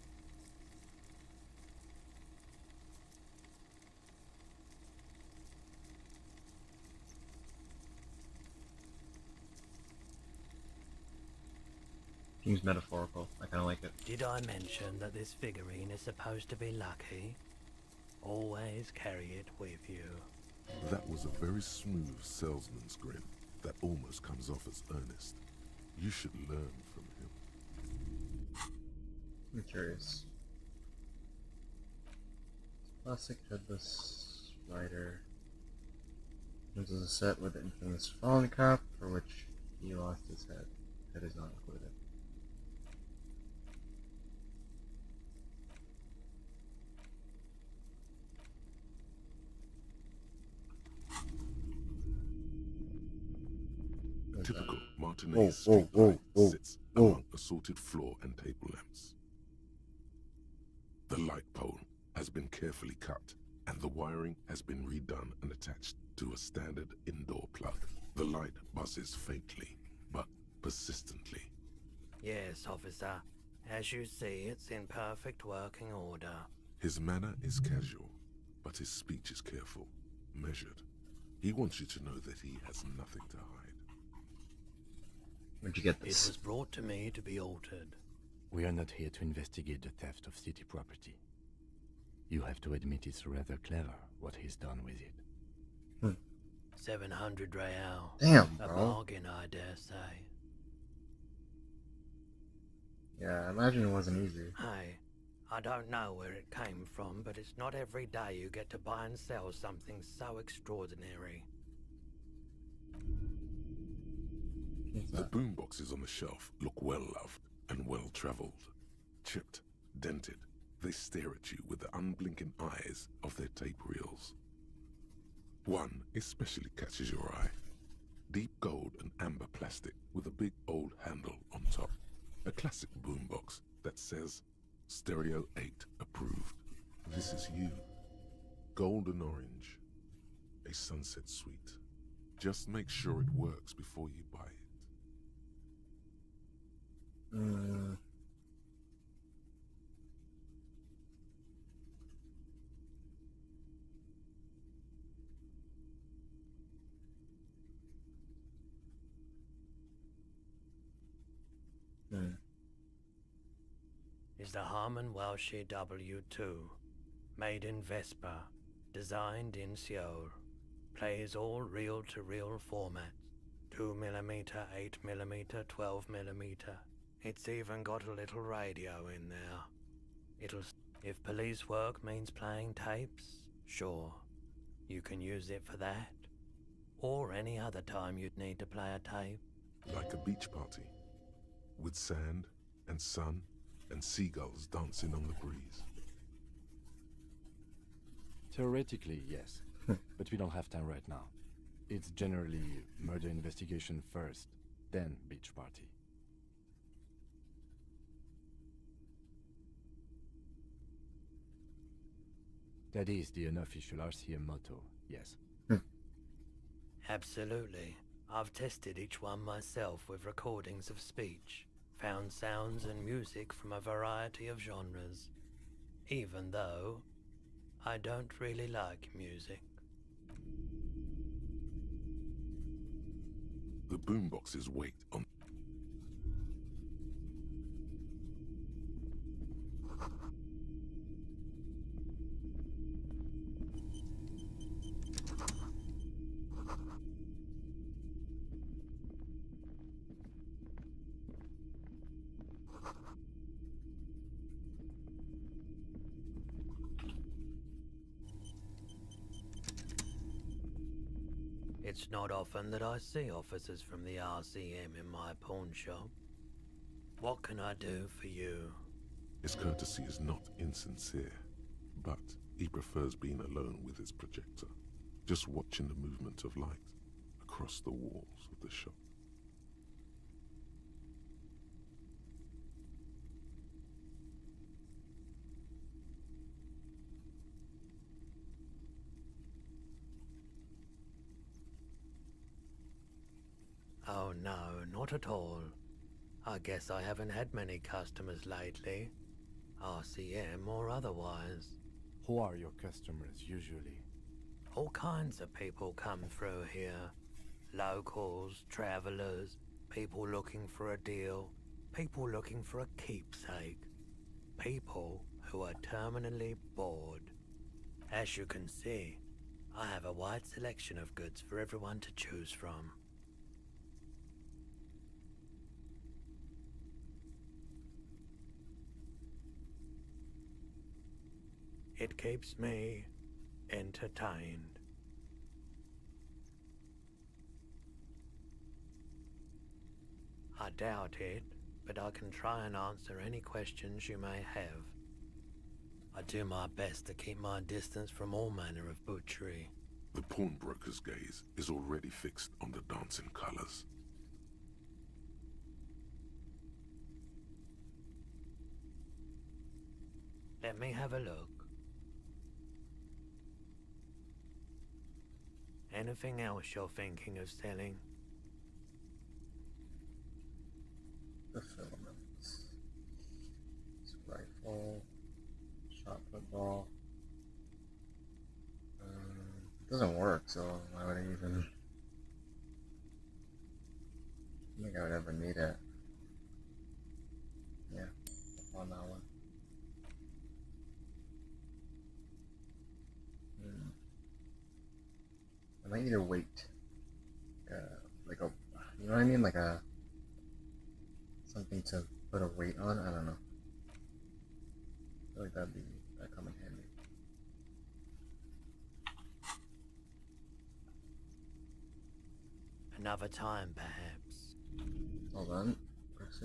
Seems metaphorical. I kind of like it. Did I mention that this figurine is supposed to be lucky? Always carry it with you. That was a very smooth salesman's grin that almost comes off as earnest. You should learn from him. I'm curious. Classic headless rider. This is a set with the infamous fallen cop, for which he lost his head. Head is not included. Typical Martinez Whoa, street light sits whoa. among assorted floor and table lamps. The light pole has been carefully cut, and the wiring has been redone and attached to a standard indoor plug. The light buzzes faintly, but persistently. Yes, officer. As you see, it's in perfect working order. His manner is casual, but his speech is careful, measured. He wants you to know that he has nothing to hide. Where'd you get It this? was brought to me to be altered. We are not here to investigate the theft of city property. You have to admit it's rather clever what he's done with it. 700 real. Damn, A bro. bargain, I dare say. Yeah, I imagine it wasn't easy. Hey, I don't know where it came from, but it's not every day you get to buy and sell something so extraordinary. The boomboxes on the shelf look well loved and well traveled. Chipped, dented, they stare at you with the unblinking eyes of their tape reels. One especially catches your eye. Deep gold and amber plastic with a big old handle on top. A classic boombox that says Stereo 8 approved. This is you. Golden orange. A sunset suite. Just make sure it works before you buy it. Is the Harman Welshie W2. Made in Vespa. Designed in Seoul. Plays all reel-to-reel formats. 2mm, 8mm, 12mm. It's even got a little radio in there. If police work means playing tapes, sure. You can use it for that. Or any other time you'd need to play a tape. Like a beach party. With sand and sun and seagulls dancing on the breeze. Theoretically, yes. But we don't have time right now. It's generally murder investigation first, then beach party. That is the unofficial RCM motto, yes. Absolutely. I've tested each one myself with recordings of speech, found sounds and music from a variety of genres, even though I don't really like music. The boomboxes wait on. It's not often that I see officers from the RCM in my pawn shop. What can I do for you? His courtesy is not insincere, but he prefers being alone with his projector, just watching the movement of light across the walls of the shop. Oh no, not at all. I guess I haven't had many customers lately, RCM or otherwise. Who are your customers usually? All kinds of people come through here. Locals, travelers, people looking for a deal, people looking for a keepsake, people who are terminally bored. As you can see, I have a wide selection of goods for everyone to choose from. It keeps me entertained. I doubt it, but I can try and answer any questions you may have. I do my best to keep my distance from all manner of butchery. The pawnbroker's gaze is already fixed on the dancing colors. Let me have a look. Anything else you're thinking of selling? The filaments. This rifle. Shot football. It doesn't work, so why would I even... I don't think I would ever need it. Yeah, on that one. I might need a weight. Like a, you know what I mean? Like a, something to put a weight on? I don't know. I feel like that'd come in handy. Another time, perhaps. Hold on. Press.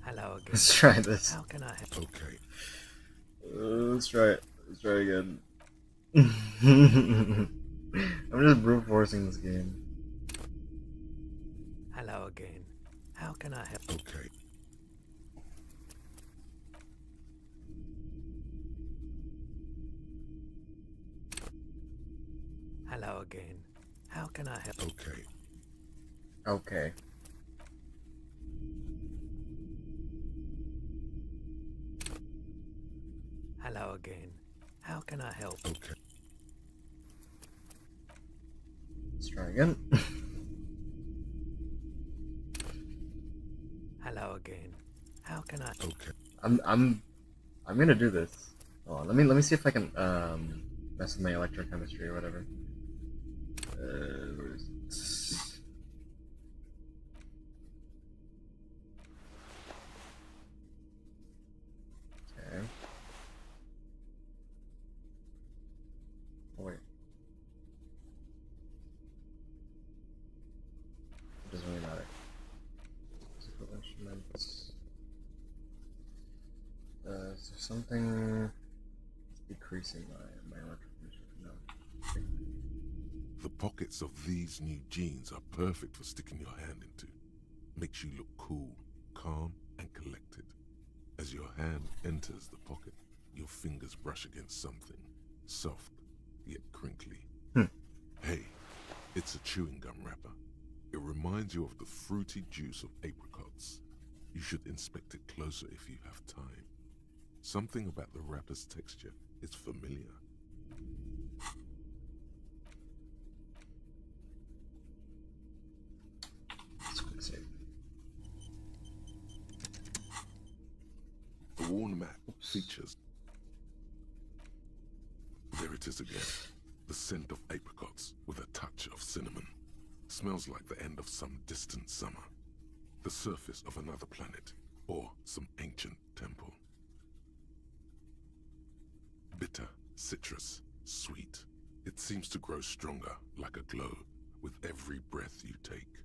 Hello again. Let's try this. How can I help? Okay. Let's try it. Let's try again. I'm just brute forcing this game. Hello again. How can I help? Okay. Hello again. How can I help? Okay. Okay. Hello again. How can I help? Okay. Let's try again. Hello again. How can I? Okay. I'm gonna do this. Oh, let me see if I can mess with my electrochemistry or whatever. Where is it? Okay. Oh, wait. It doesn't really matter. Physical instruments. something decreasing my electrocution. No. The pockets of these new jeans are perfect for sticking your hand into. Makes you look cool, calm, and collected. As your hand enters the pocket, your fingers brush against something soft yet crinkly. Hey, it's a chewing gum wrapper. It reminds you of the fruity juice of apricots. You should inspect it closer if you have time. Something about the wrapper's texture is familiar. Let's quick save. The worn mat features. There it is again. The scent of apricots with a touch of cinnamon. Smells like the end of some distant summer. The surface of another planet or some ancient temple. Bitter, citrus, sweet. It seems to grow stronger like a glow with every breath you take.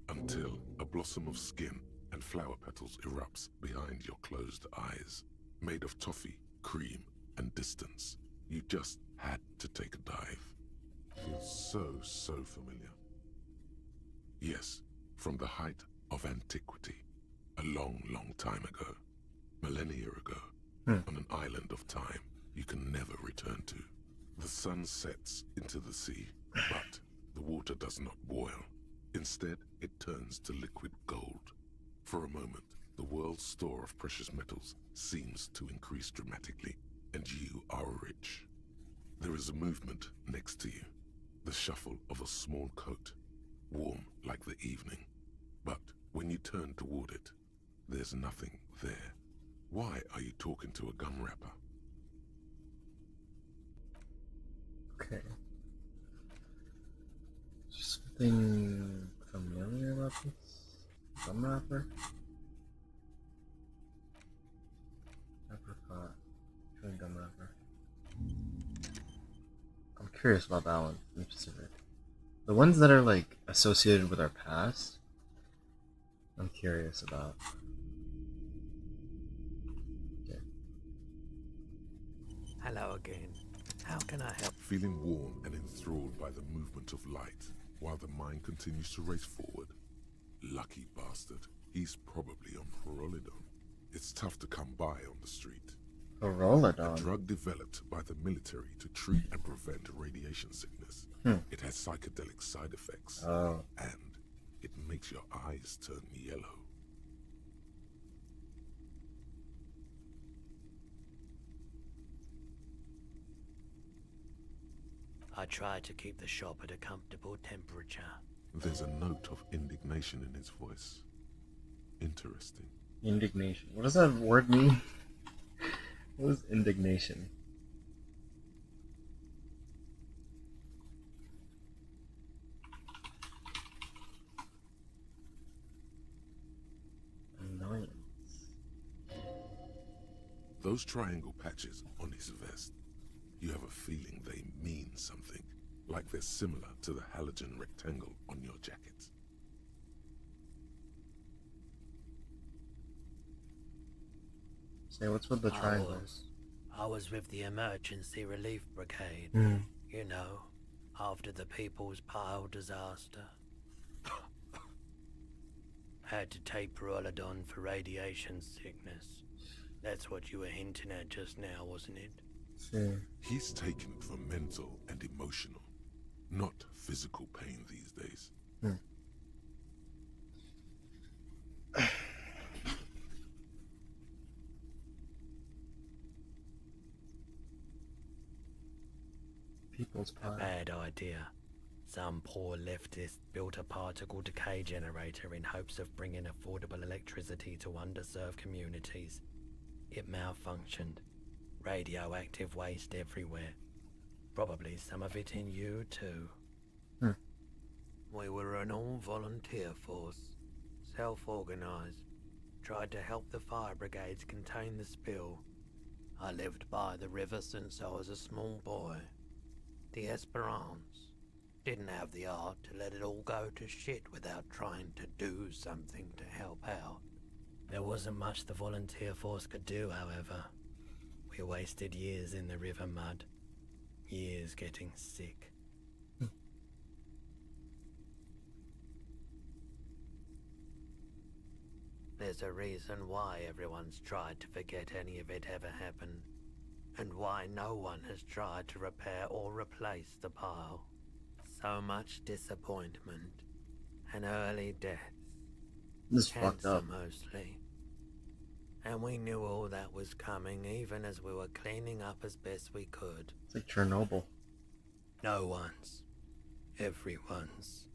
Until a blossom of skin and flower petals erupts behind your closed eyes. Made of toffee, cream, and distance. You just had to take a dive. Feels so familiar. Yes, from the height of antiquity. A long time ago. Millennia ago. On an island of time you can never return to. The sun sets into the sea, but the water does not boil. Instead, it turns to liquid gold. For a moment, the world's store of precious metals seems to increase dramatically, and you are rich. There is a movement next to you, the shuffle of a small coat, warm like the evening. But when you turn toward it, there's nothing there. Why are you talking to a gum wrapper? Okay. Something familiar about this gum wrapper? Apricot. Chewing gum wrapper. I'm curious about that one in specific. The ones that are like associated with our past, I'm curious about. Okay. Hello again. How can I help? Feeling warm and enthralled by the movement of light, while the mind continues to race forward. Lucky bastard. He's probably on Perolidon. It's tough to come by on the street. A Perolidon? drug developed by the military to treat and prevent radiation sickness. It has psychedelic side effects. And it makes your eyes turn yellow. I try to keep the shop at a comfortable temperature. There's a note of indignation in his voice. Interesting. Indignation. What does that word mean? What is indignation? Annoyance. Those triangle patches on his vest, you have a feeling they mean something, like they're similar to the halogen rectangle on your jacket. Say, what's with the triangles? I was with the Emergency Relief Brigade. You know, after the People's Pile disaster. Had to take Perolidon for radiation sickness. That's what you were hinting at just now, wasn't it? See. He's taken it for mental and emotional, not physical pain these days. People's Pile. A bad idea. Some poor leftist built a particle decay generator in hopes of bringing affordable electricity to underserved communities. It malfunctioned. Radioactive waste everywhere. Probably some of it in you too. We were an all-volunteer force. Self-organized. Tried to help the fire brigades contain the spill. I lived by the river since I was a small boy. The Esperance. Didn't have the art to let it all go to shit without trying to do something to help out. There wasn't much the volunteer force could do, however. We wasted years in the river mud. Years getting sick. There's a reason why everyone's tried to forget any of it ever happened, and why no one has tried to repair or replace the pile. So much disappointment, and early deaths. This is fucked Cancer up. mostly. And we knew all that was coming even as we were cleaning up as best we could. It's like Chernobyl. No one's. Everyone's.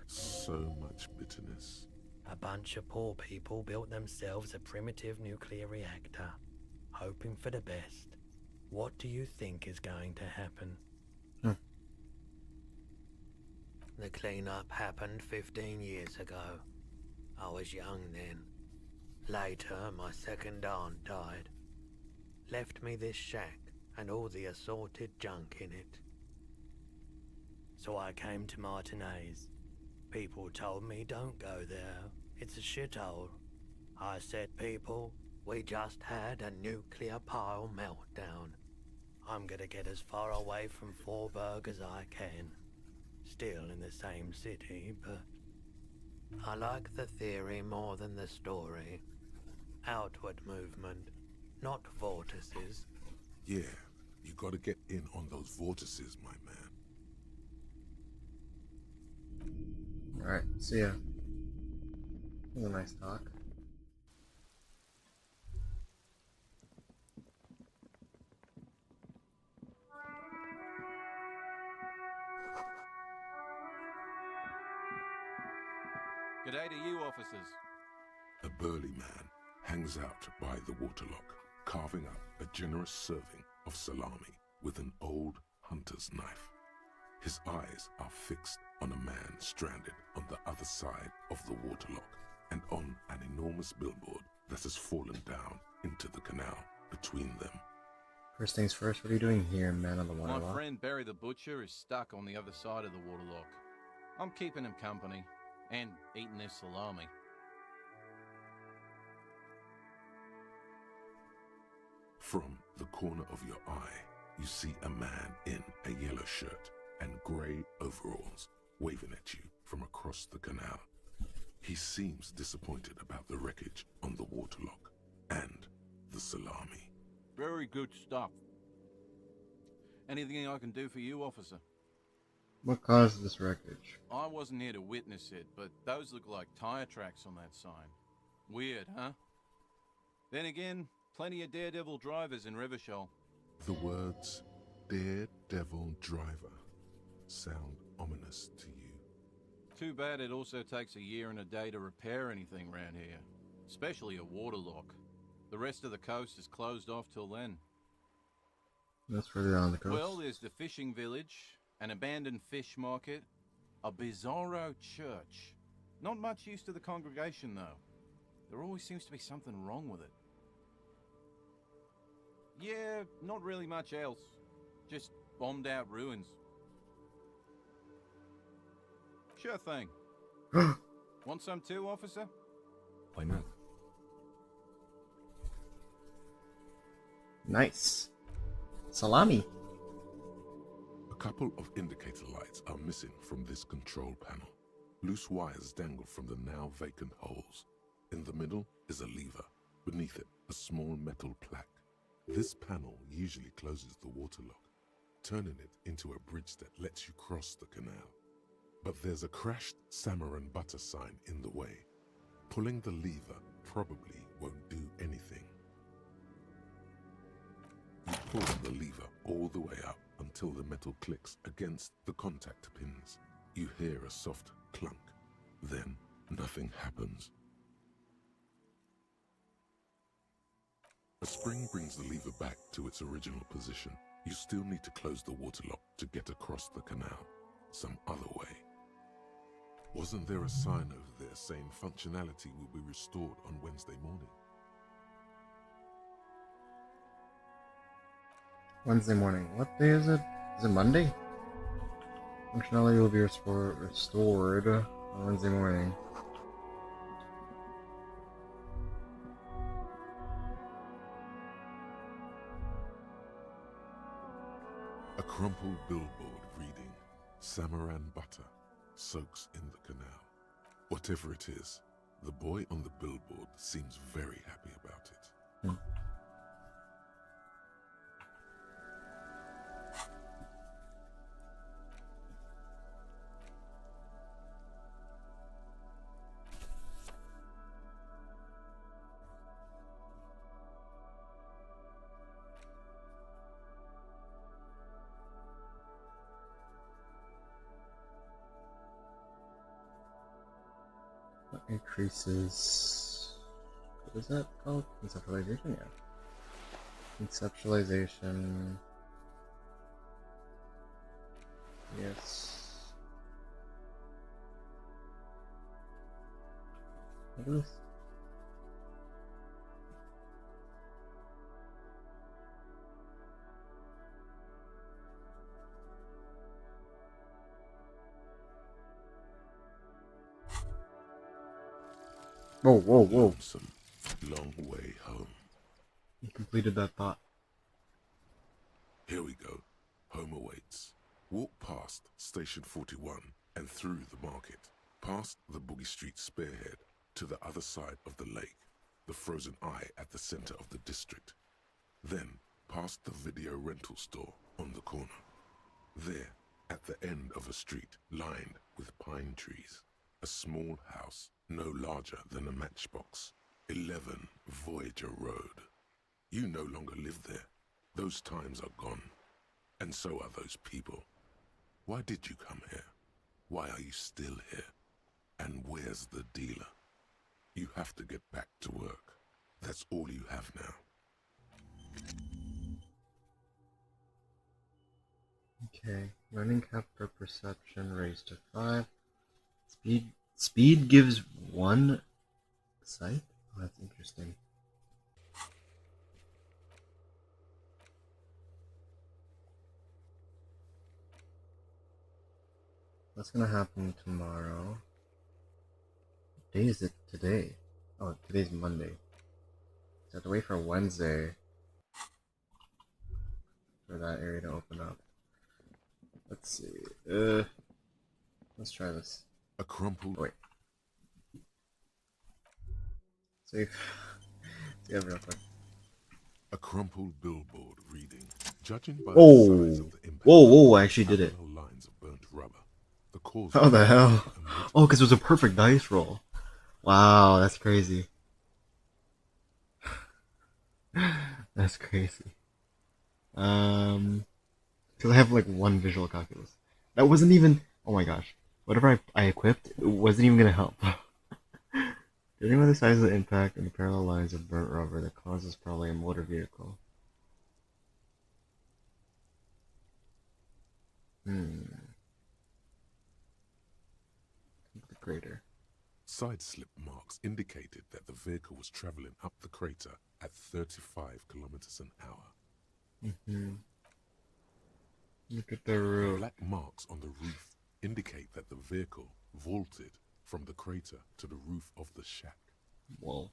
So much bitterness. A bunch of poor people built themselves a primitive nuclear reactor, hoping for the best. What do you think is going to happen? The cleanup happened 15 years ago. I was young then. Later, my second aunt died. Left me this shack and all the assorted junk in it. So I came to Martinez. People told me don't go there. It's a shithole. I said, people, we just had a nuclear pile meltdown. I'm gonna get as far away from Forberg as I can. Still in the same city, but I like the theory more than the story. Outward movement, not vortices. Yeah, you gotta get in on those vortices, my man. Alright, see ya. That was a nice talk. G'day to you, officers. A burly man hangs out by the waterlock, carving up a generous serving of salami with an old hunter's knife. His eyes are fixed on a man stranded on the other side of the waterlock and on an enormous billboard that has fallen down into the canal between them. First things first, what are you doing here, man on the My waterlock? friend Barry the Butcher is stuck on the other side of the waterlock. I'm keeping him company and eating this salami. From the corner of your eye, you see a man in a yellow shirt and grey overalls waving at you from across the canal. He seems disappointed about the wreckage on the waterlock and the salami. Very good stuff. Anything I can do for you, officer? What caused this wreckage? I wasn't here to witness it, but those look like tire tracks on that sign. Weird, huh? Then again, plenty of daredevil drivers in Revachol. The words Daredevil Driver sound ominous to you. Too bad it also takes a year and a day to repair anything round here, especially a waterlock. The rest of the coast is closed off till then. That's further on the coast. Well, there's the fishing village, an abandoned fish market, a bizarro church. Not much use to the congregation, though. There always seems to be something wrong with it. Yeah, not really much else. Just bombed out ruins. Sure thing. Want some too, officer? Why not? Nice. Salami. A couple of indicator lights are missing from this control panel. Loose wires dangle from the now vacant holes. In the middle is a lever. Beneath it, a small metal plaque. This panel usually closes the waterlock, turning it into a bridge that lets you cross the canal. But there's a crashed salmon and butter sign in the way. Pulling the lever probably won't do anything. You pull the lever all the way up until the metal clicks against the contact pins. You hear a soft clunk. Then nothing happens. A spring brings the lever back to its original position. You still need to close the waterlock to get across the canal, some other way. Wasn't there a sign over there saying functionality will be restored on Wednesday morning? Wednesday morning. What day is it? Is it Monday? Functionality will be restored on Wednesday morning. crumpled billboard reading, Samaran butter soaks in the canal. Whatever it is, the boy on the billboard seems very happy about it. What increases... What is that called? Conceptualization? Yeah. Conceptualization... Yes. What is... Whoa, whoa, whoa. Lonesome, long way home. You completed that thought. Here we go. Home awaits. Walk past Station 41 and through the market, past the Boogie Street spearhead to the other side of the lake, the frozen eye at the center of the district. Then past the video rental store on the corner. There, at the end of a street lined with pine trees, a small house no larger than a matchbox. 11 Voyager Road. You no longer live there. Those times are gone. And so are those people. Why did you come here? Why are you still here? And where's the dealer? You have to get back to work. That's all you have now. Okay, running cap per perception raised to 5. Speed gives 1 sight? Oh, that's interesting. What's gonna happen tomorrow? What day is it today? Oh, today's Monday. So I have to wait for Wednesday for that area to open up. Let's see. Let's try this. A crumpled... Wait. Save. Save real quick. A crumpled billboard reading, judging by Oh! the size of the impact. Whoa, I actually did it. Lines of burnt rubber. The cause How the hell? Oh, because it was a perfect dice roll. Wow, that's crazy. That's crazy. Because I have like 1 visual calculus. That wasn't even... Oh my gosh. Whatever I equipped, it wasn't even gonna help. Judging by the size of the impact and the parallel lines of burnt rubber, the cause is probably a motor vehicle. The crater. Side slip marks indicated that the vehicle was traveling up the crater at 35 kilometers an hour. Look at the roof. Black marks on the roof indicate that the vehicle vaulted from the crater to the roof of the shack. Whoa.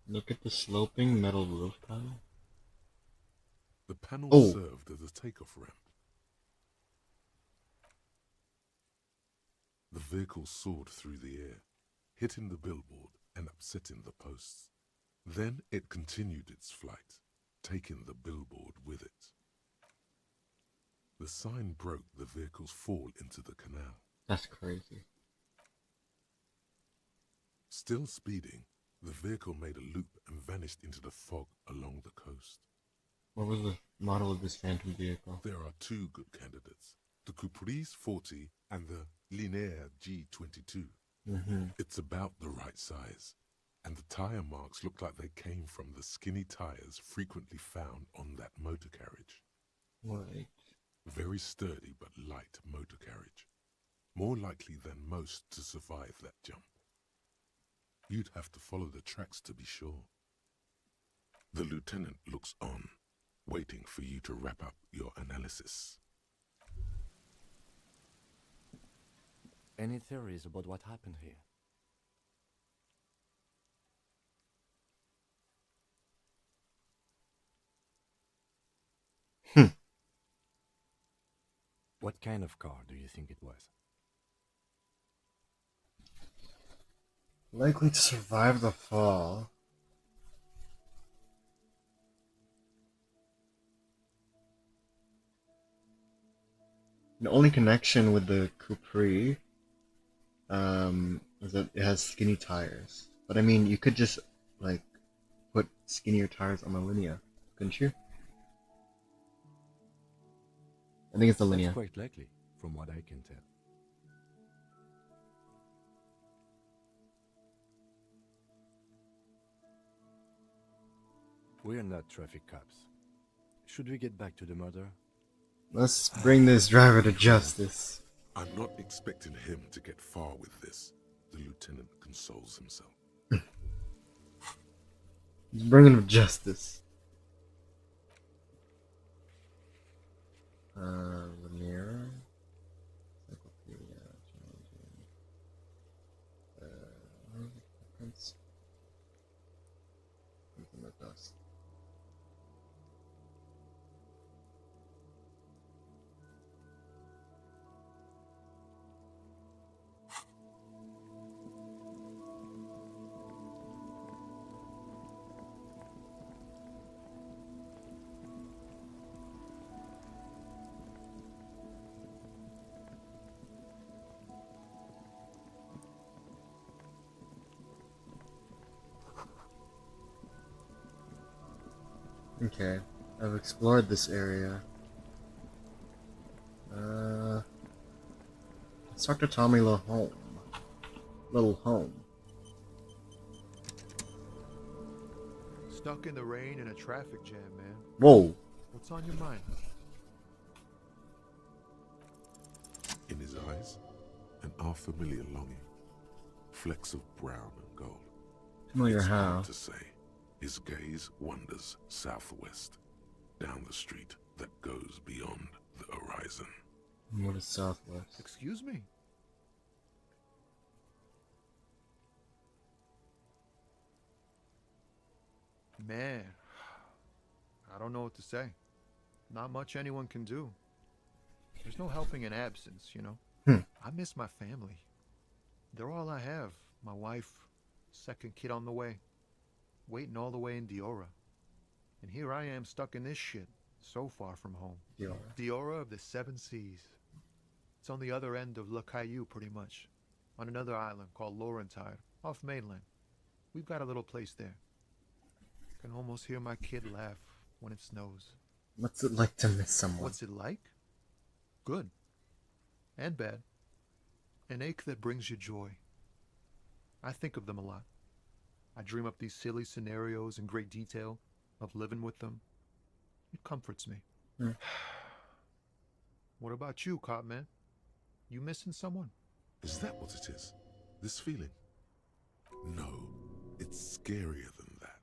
Look at the sloping metal roof panel. The panel served as a takeoff ramp. The vehicle soared through the air, hitting the billboard and upsetting the posts. Then it continued its flight, taking the billboard with it. The sign broke the vehicle's fall into the canal. That's crazy. Still speeding, the vehicle made a loop and vanished into the fog along the coast. What was the model of this phantom vehicle? There are 2 good candidates, the Caprice 40 and the Linear G22. It's about the right size, and the tire marks look like they came from the skinny tires frequently found on that motor carriage. Right. Very sturdy but light motor carriage. More likely than most to survive that jump. You'd have to follow the tracks to be sure. The lieutenant looks on, waiting for you to wrap up your analysis. Any theories about what happened here? kind of car do you think it was? Likely to survive the fall. The only connection with the Capri is that it has skinny tires. But I mean, you could just like put skinnier tires on the Linea, couldn't you? I think it's the Linea. That's quite likely, from what I can tell. We're not traffic cops. Should we get back to the murder? Let's bring this driver to justice. I'm not expecting him to get far with this, the lieutenant consoles himself. Let's bring him to justice. Veneer. Encyclopedia. Prince. Something like this. Okay, I've explored this area. Let's talk to Tommy Little Home. Stuck in the rain in a traffic jam, man. Whoa! What's on your mind? In his eyes, an unfamiliar longing. Flecks of brown and gold. Familiar It's how? hard to say. His gaze wanders southwest, down the street that goes beyond the horizon. What is southwest? Excuse me? Man, I don't know what to say. Not much anyone can do. There's no helping in absence, you know? I miss my family. They're all I have. My wife, second kid on the way. Waiting all the way in Diora. And here I am stuck in this shit, so far from home. Diora of the Seven Seas. It's on the other end of Le Caillou, pretty much. On another island called Laurentide, off mainland. We've got a little place there. I can almost hear my kid laugh when it snows. What's it like to miss someone? What's it like? Good. And bad. An ache that brings you joy. I think of them a lot. I dream up these silly scenarios in great detail of living with them. It comforts me. What about you, cop man? You missing someone? Is that what it is? This feeling? No, it's scarier than that.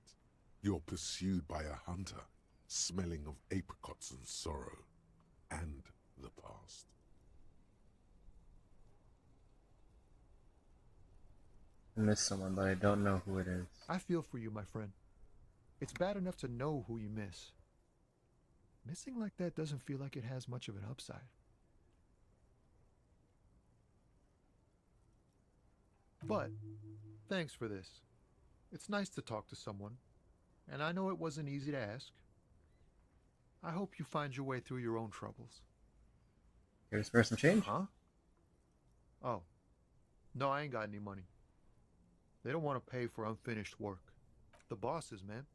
You're pursued by a hunter, smelling of apricots and sorrow, and the past. I miss someone, but I don't know who it is. I feel for you, my friend. It's bad enough to know who you miss. Missing like that doesn't feel like it has much of an upside. But, thanks for this. It's nice to talk to someone, and I know it wasn't easy to ask. I hope you find your way through your own troubles. Here to spare some change? Huh? Oh. No, I ain't got any money. They don't want to pay for unfinished work. The bosses, man.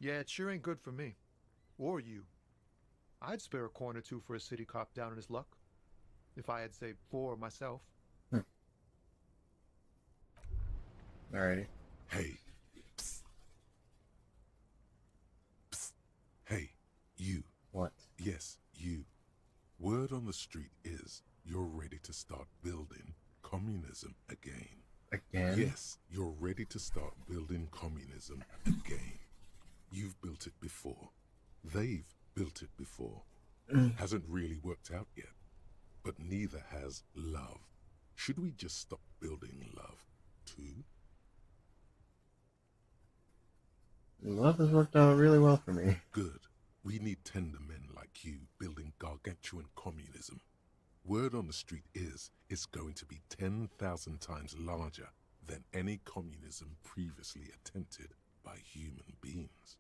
Yeah, it sure ain't good for me. Or you. I'd spare a coin or two for a city cop down in his luck. If I had, say, 4 myself. Alrighty. Hey. Psst. Psst. Hey, you. What? Yes, you. Word on the street is you're ready to start building communism again. Again? Yes, you're ready to start building communism again. You've built it before. They've built it before. Hasn't really worked out yet. But neither has love. Should we just stop building love, too? Love has worked out really well for me. Good. We need tender men like you building gargantuan communism. Word on the street is it's going to be 10,000 times larger than any communism previously attempted by human beings.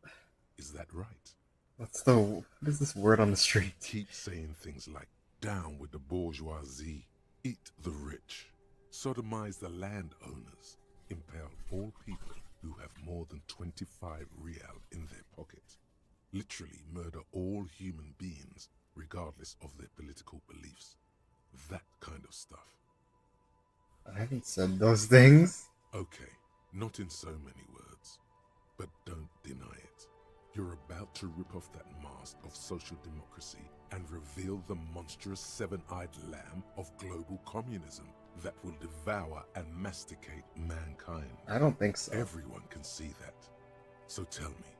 Is that right? What is this word on the street? Keep saying things like, down with the bourgeoisie, eat the rich, sodomize the landowners, impale all people who have more than 25 real in their pocket, literally murder all human beings regardless of their political beliefs. That kind of stuff. I haven't said those things. Okay, not in so many words, but don't deny it. You're about to rip off that mask of social democracy and reveal the monstrous seven-eyed lamb of global communism that will devour and masticate mankind. I don't think so. Everyone can see that. So tell me,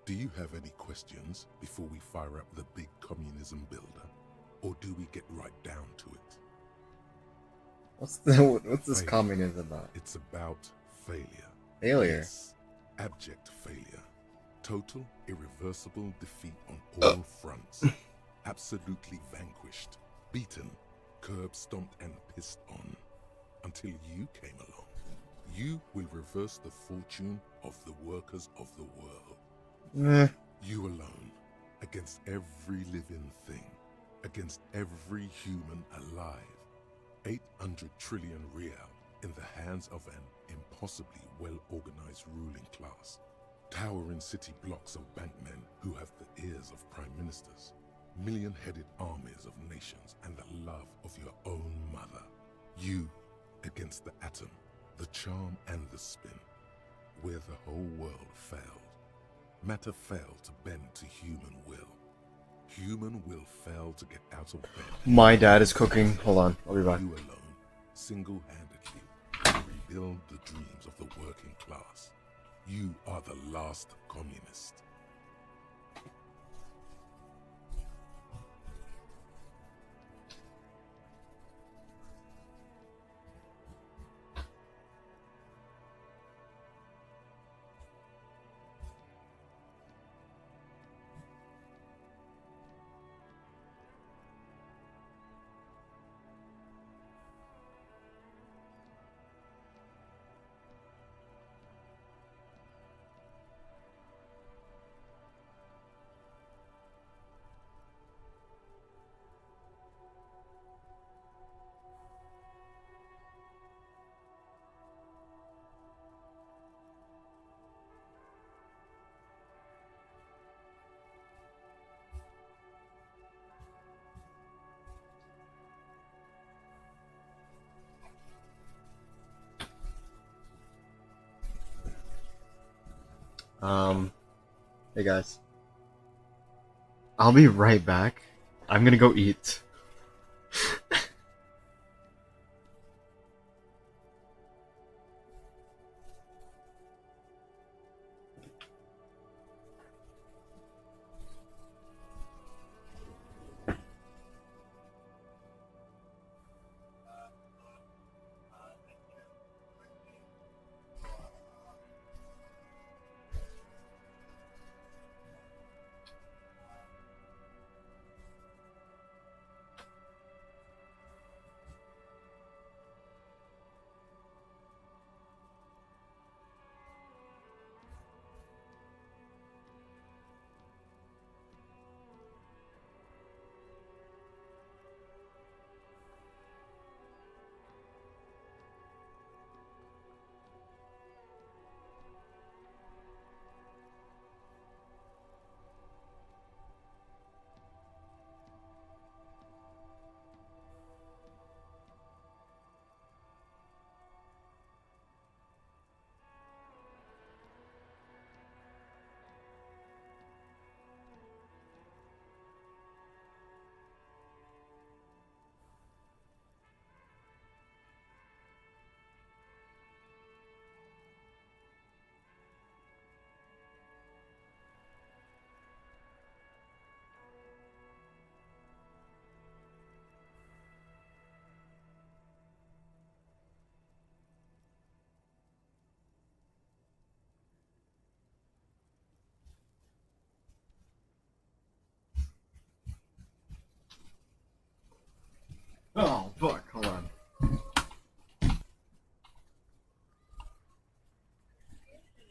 do you have any questions before we fire up the big communism builder? Or do we get right down to it? What's this Failure. communism about? It's about failure. Failure? Yes, abject failure. Total, irreversible defeat on all fronts. Absolutely vanquished, beaten, curb-stomped and pissed on. Until you came along. You will reverse the fortune of the workers of the world. Meh. You alone, against every living thing, against every human alive. 800 trillion real in the hands of an impossibly well-organized ruling class. Towering city blocks of bankmen who have the ears of prime ministers. Million-headed armies of nations and the love of your own mother. You against the atom, the charm and the spin. Where the whole world failed. Matter failed to bend to human will. Human will fail to get out of bed. My dad is cooking. Hold on, I'll be back. You alone, single-handedly, rebuild the dreams of the working class. You are the last communist. Hey guys. I'll be right back. I'm gonna go eat.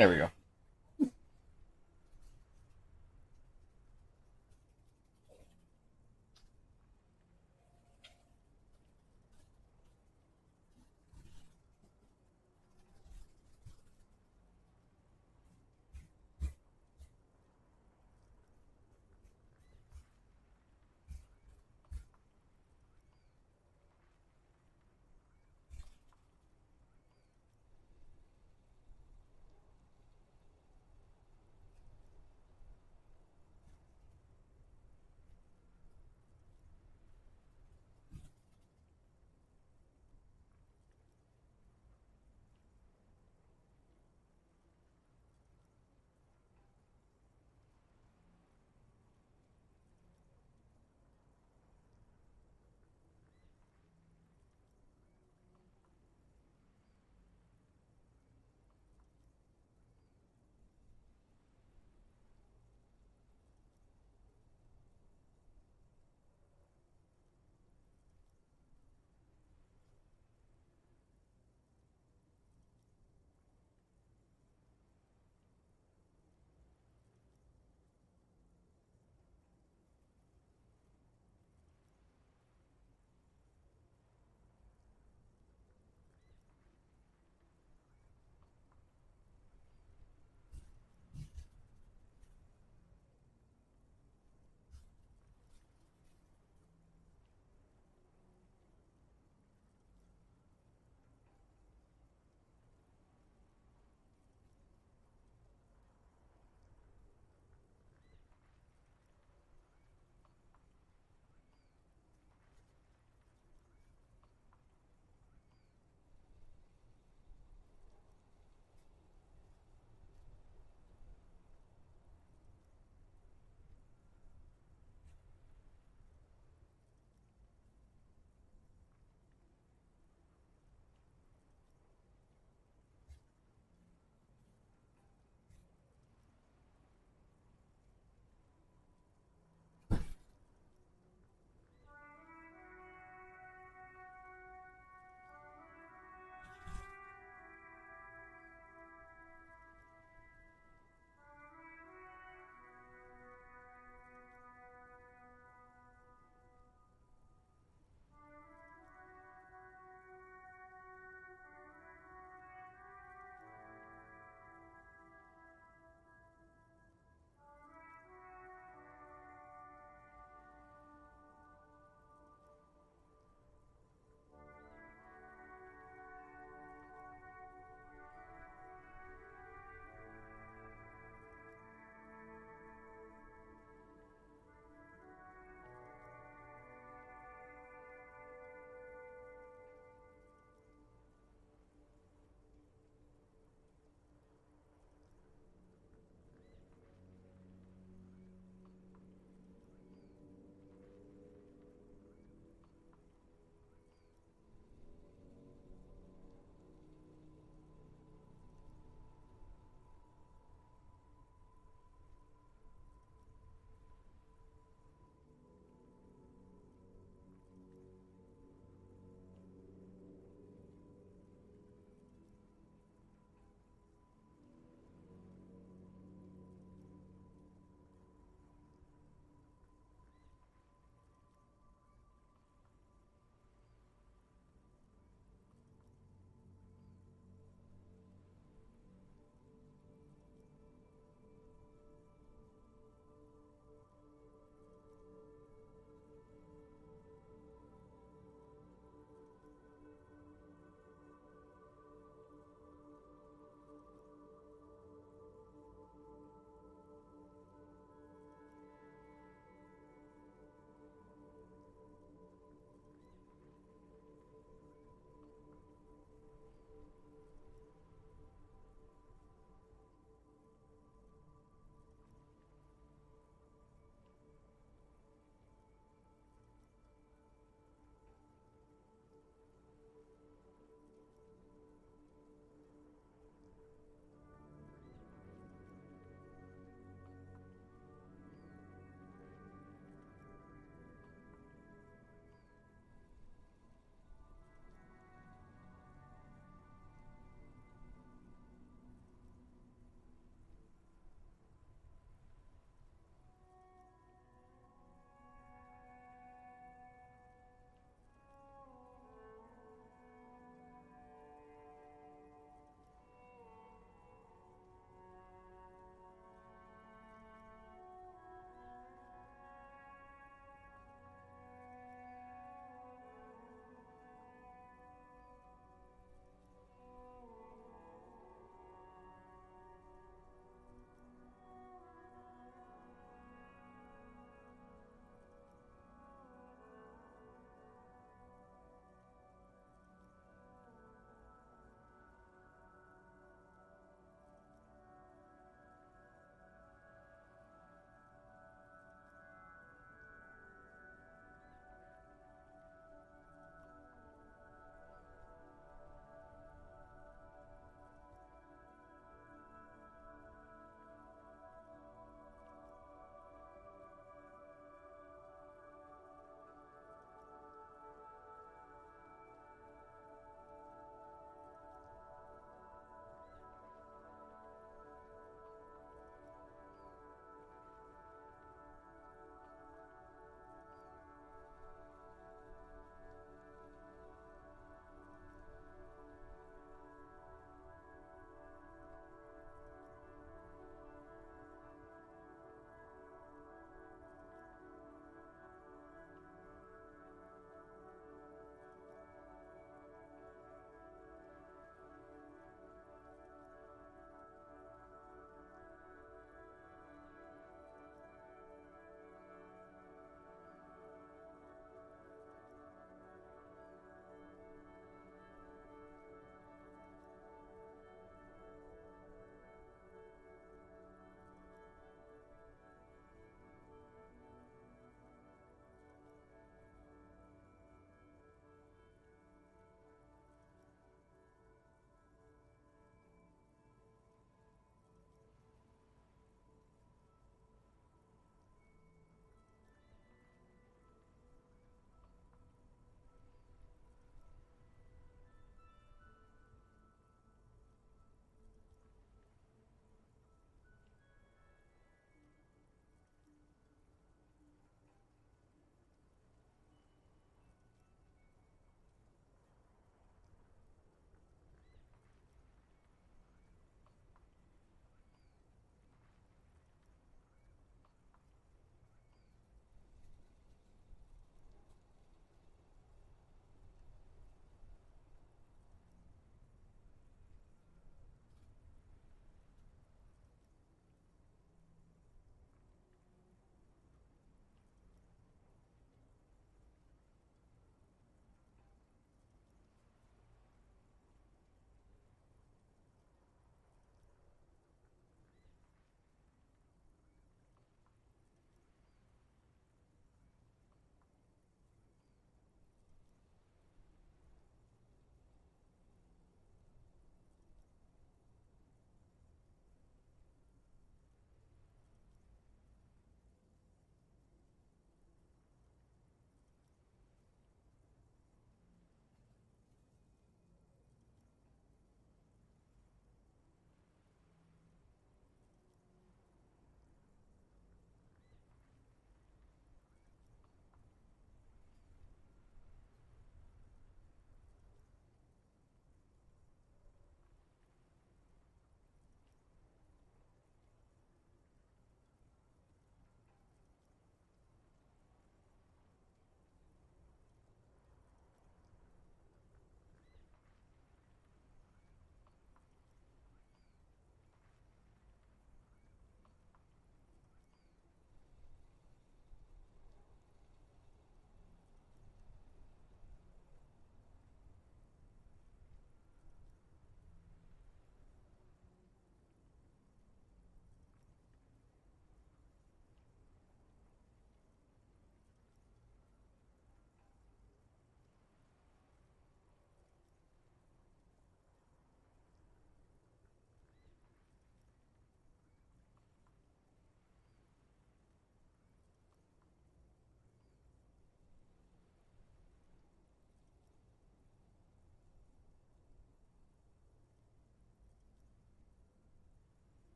There we go.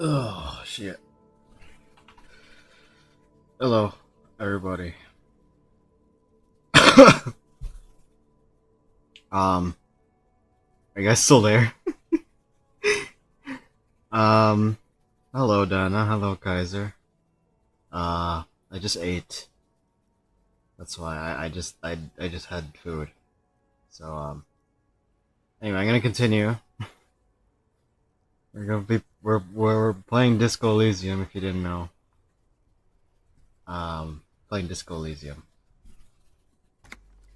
Oh shit. Hello, everybody. Are you guys still there? Hello Dana, hello Kaiser. I just ate. That's why I just had food. So anyway, I'm gonna continue. We're playing Disco Elysium if you didn't know. Playing Disco Elysium.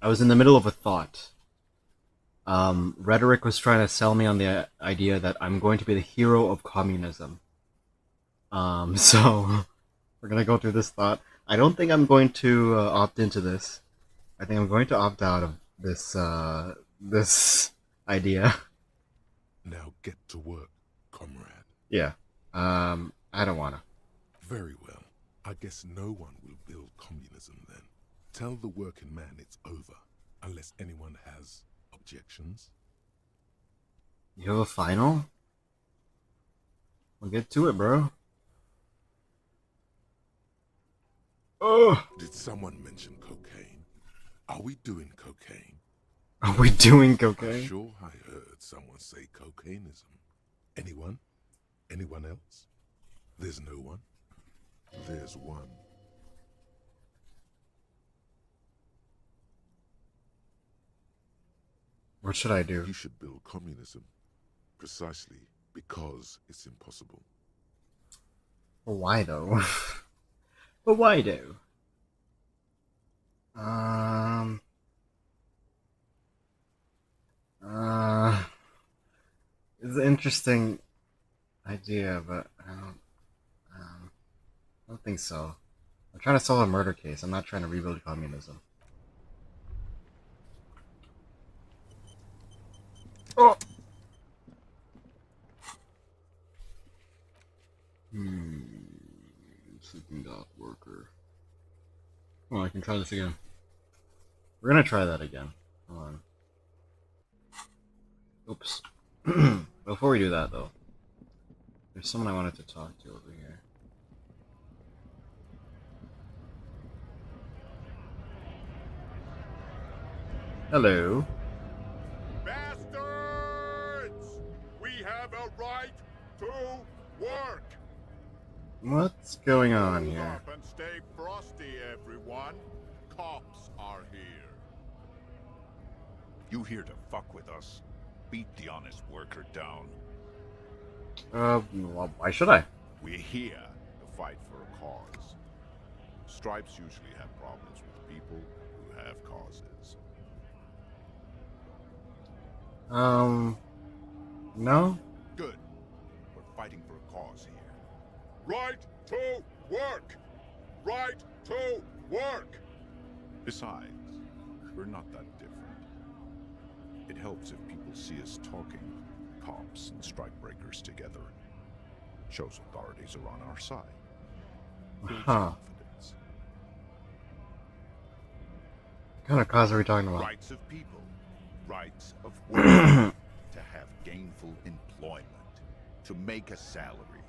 I was in the middle of a thought. Rhetoric was trying to sell me on the idea that I'm going to be the hero of communism. So we're gonna go through this thought. I don't think I'm going to opt into this. I think I'm going to opt out of this this idea. Now get to work, comrade. Yeah. I don't wanna. Very well. I guess no one will build communism then. Tell the working man it's over, unless anyone has objections. You have a final? We'll get to it, bro. Oh. Did someone mention cocaine? Are we doing cocaine? Are we doing I'm cocaine? sure I heard someone say cocainism. Anyone? Anyone else? There's no one. There's one. What should I do? You should build communism. Precisely because it's impossible. Well, why though? But why though? It's an interesting idea, but I don't think so. I'm trying to solve a murder case. I'm not trying to rebuild communism. Oh. Sleeping dock worker. Oh, I can try this again. We're gonna try that again. Hold on. Oops. Before we do that, though, there's someone I wanted to talk to over here. Hello. Bastards! We have a right to work. What's going on Hold here? up and stay frosty, everyone. Cops are here. You here to fuck with us? Beat the honest worker down. Well, why should I? We're here to fight for a cause. Stripes usually have problems with people who have causes. No? Good. We're fighting for a cause here. Right to work! Right to work! Besides, we're not that different. It helps if people see us talking, cops and strikebreakers together. Shows authorities are on our side. Builds confidence. What kind of cause are we talking about? Rights of people. Rights of women. To have gainful employment. To make a salary.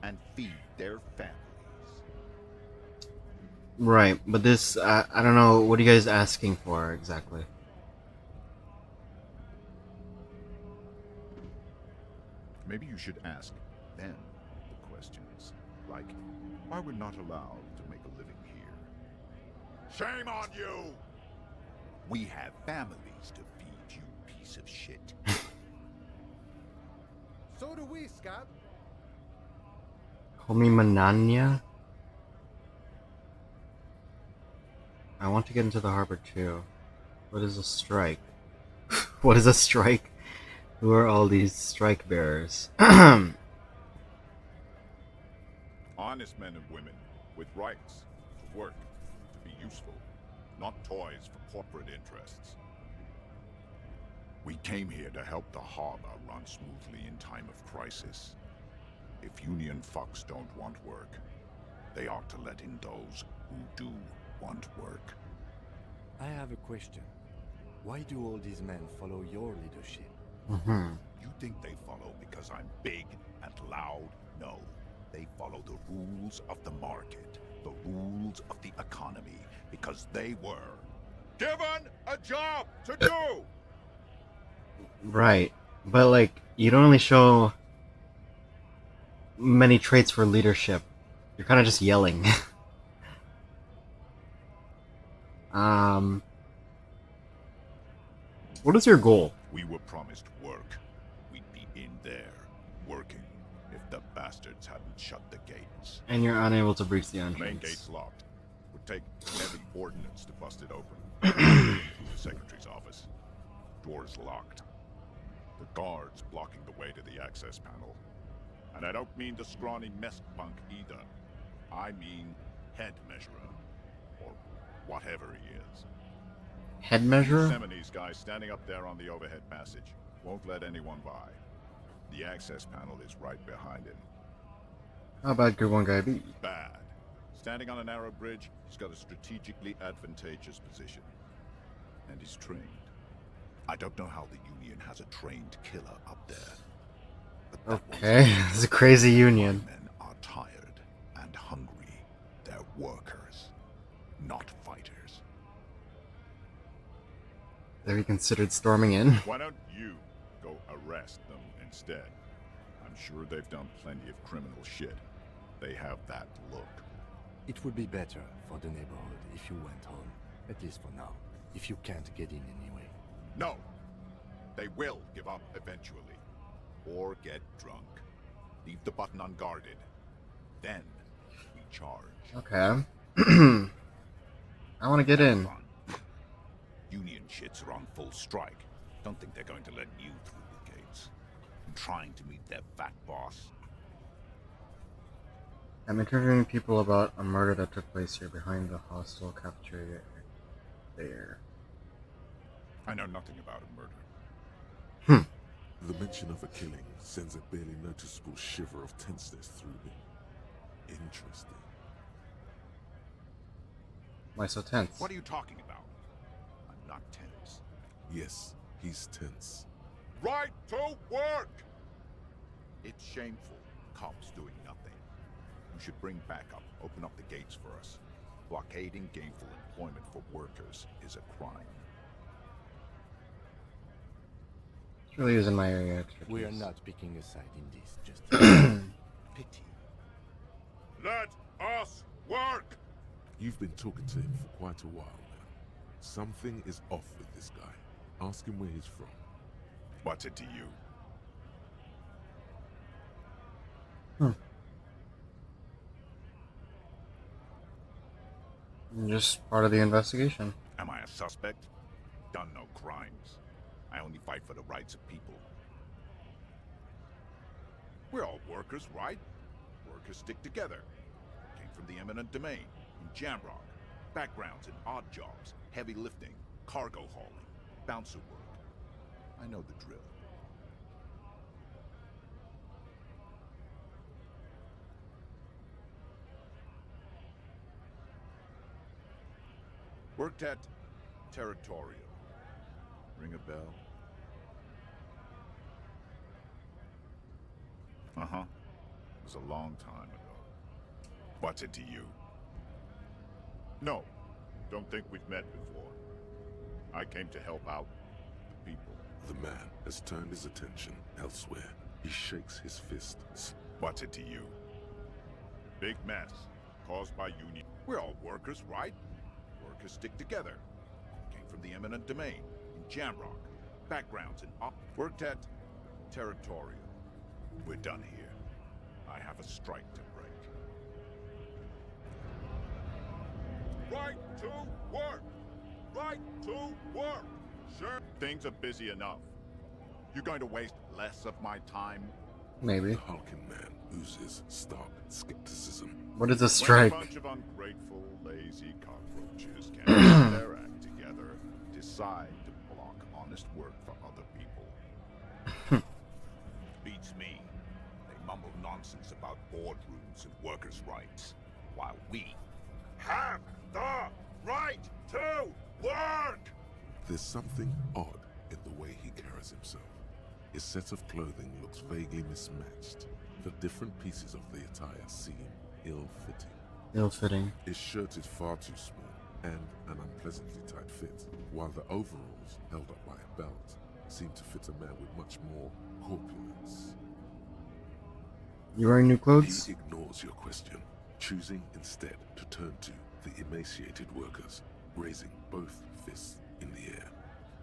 And feed their families. Right, but this, I don't know, what are you guys asking for exactly? Maybe you should ask them the questions. Like, why we're not allowed to make a living here. Shame on you! We have families to feed, you piece of shit. So do we, Scab. Call me Mananya? I want to get into the harbor too. What is a strike? What is a strike? Who are all these strike bearers? Honest men and women with rights to work, to be useful, not toys for corporate interests. We came here to help the harbor run smoothly in time of crisis. If union fucks don't want work, they ought to let in those who do want work. I have a question. Why do all these men follow your leadership? Mm-hmm. You think they follow because I'm big and loud? No. They follow the rules of the market, the rules of the economy, because they were given a job to do! Right. But, like, you don't really show many traits for leadership. You're kind of just yelling. What is your goal? We were promised work. We'd be in there, working, if the bastards hadn't shut the gates. And you're unable to breach the entrance. Main gate's locked. Would take heavy ordnance to bust it open. Through the secretary's office. Door's locked. The guards blocking the way to the access panel. And I don't mean the scrawny mess punk either. I mean head measurer. Or whatever he is. Head measurer? Yosemite's guy standing up there on the overhead passage. Won't let anyone by. The access panel is right behind him. How bad could one guy be? Bad. Standing on a narrow bridge, he's got a strategically advantageous position. And he's trained. I don't know how the Union has a trained killer up there. But okay, it's a crazy Union. Men are tired and hungry. They're workers, not fighters. Have you considered storming in? Why don't you go arrest them instead? I'm sure they've done plenty of criminal shit. They have that look. It would be better for the neighborhood if you went home. At least for now. If you can't get in anyway. No! They will give up eventually. Or get drunk. Leave the button unguarded. Then we charge. Okay. I want to get in. Union shits are on full strike. Don't think they're going to let you through the gates. I'm trying to meet their fat boss. I'm interviewing people about a murder that took place here behind the hostel cafeteria there. I know nothing about a murder. The mention of a killing sends a barely noticeable shiver of tenseness through me. Interesting. Why so tense? What are you talking about? I'm not tense. Yes, he's tense. Right to work! It's shameful. Cops doing nothing. You should bring backup. Open up the gates for us. Blockading gainful employment for workers is a crime. It's really using my area expertise. We are not picking a side in this, just Pity. Let us work! You've been talking to him for quite a while now. Something is off with this guy. Ask him where he's from. What's it to you? Just part of the investigation. Am I a suspect? Done no crimes. I only fight for the rights of people. We're all workers, right? Workers stick together. Came from the eminent domain, in Jamrock. Backgrounds in odd jobs, heavy lifting, cargo hauling, bouncer work. I know the drill. Worked at Territorial. Ring a bell? Uh-huh. It was a long time ago. What's it to you? No. Don't think we've met before. I came to help out the people. The man has turned his attention elsewhere. He shakes his fists. What's it to you? Big mess. Caused by Union. We're all workers, right? Workers stick together. Came from the eminent domain. In Jamrock. Backgrounds in worked at Territorial. We're done here. I have a strike to break. Right to work! Right to work! Sure. Things are busy enough. You're going to waste less of my time? Maybe. The hulking man oozes stark skepticism. What is a strike? When a bunch of ungrateful, lazy cockroaches can't get their act together, decide to block honest work for other people. Beats me. They mumble nonsense about boardrooms and workers' rights, while we have the right to work! There's something odd in the way he carries himself. His set of clothing looks vaguely mismatched. The different pieces of the attire seem ill-fitting. Ill-fitting. His shirt is far too small and an unpleasantly tight fit, while the overalls, held up by a belt, seem to fit a man with much more corpulence. You wearing new clothes? He ignores your question, choosing instead to turn to the emaciated workers, raising both fists in the air.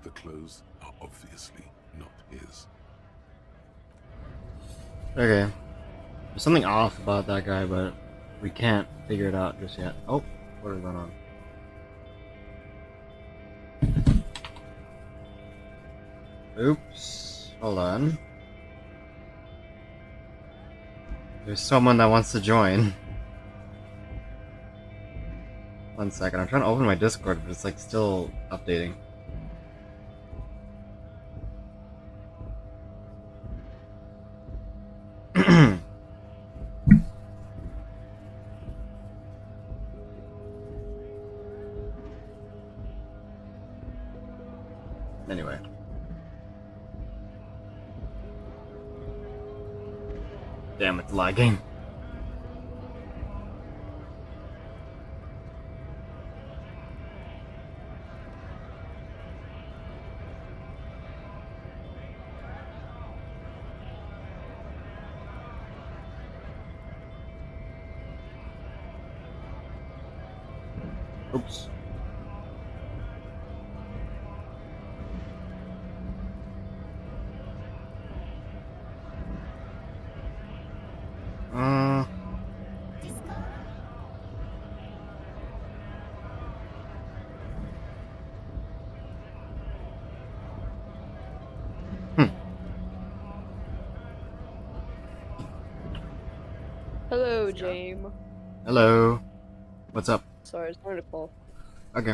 The clothes are obviously not his. Okay. There's something off about that guy, but we can't figure it out just yet. Oh, what is going on? Oops. Hold on. There's someone that wants to join. 1 second. I'm trying to open my Discord, but it's like still updating. Anyway. Damn, it's lagging. Oops. Hello, James. Hello. What's up? Sorry, it's hard to call. Okay.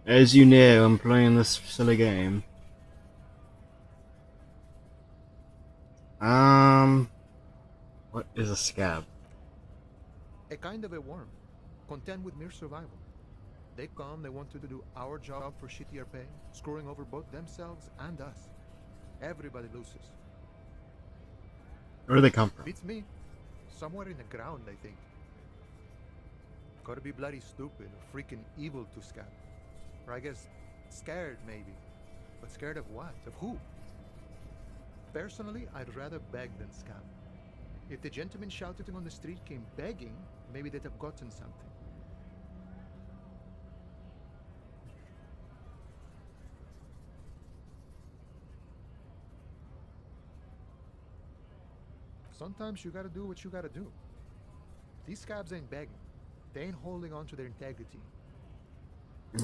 As you know, I'm playing this silly game. What is a scab? A kind of a worm, content with mere survival. They come, they want to do our job for shittier pay, screwing over both themselves and us. Everybody loses. Where do they come from? Beats me. Somewhere in the ground, I think. Gotta be bloody stupid or freaking evil to scab. Or I guess scared, maybe. But scared of what? Of who? Personally, I'd rather beg than scab. If the gentleman shouting on the street came begging, maybe they'd have gotten something. Sometimes you gotta do what you gotta do. These scabs ain't begging. They ain't holding on to their integrity.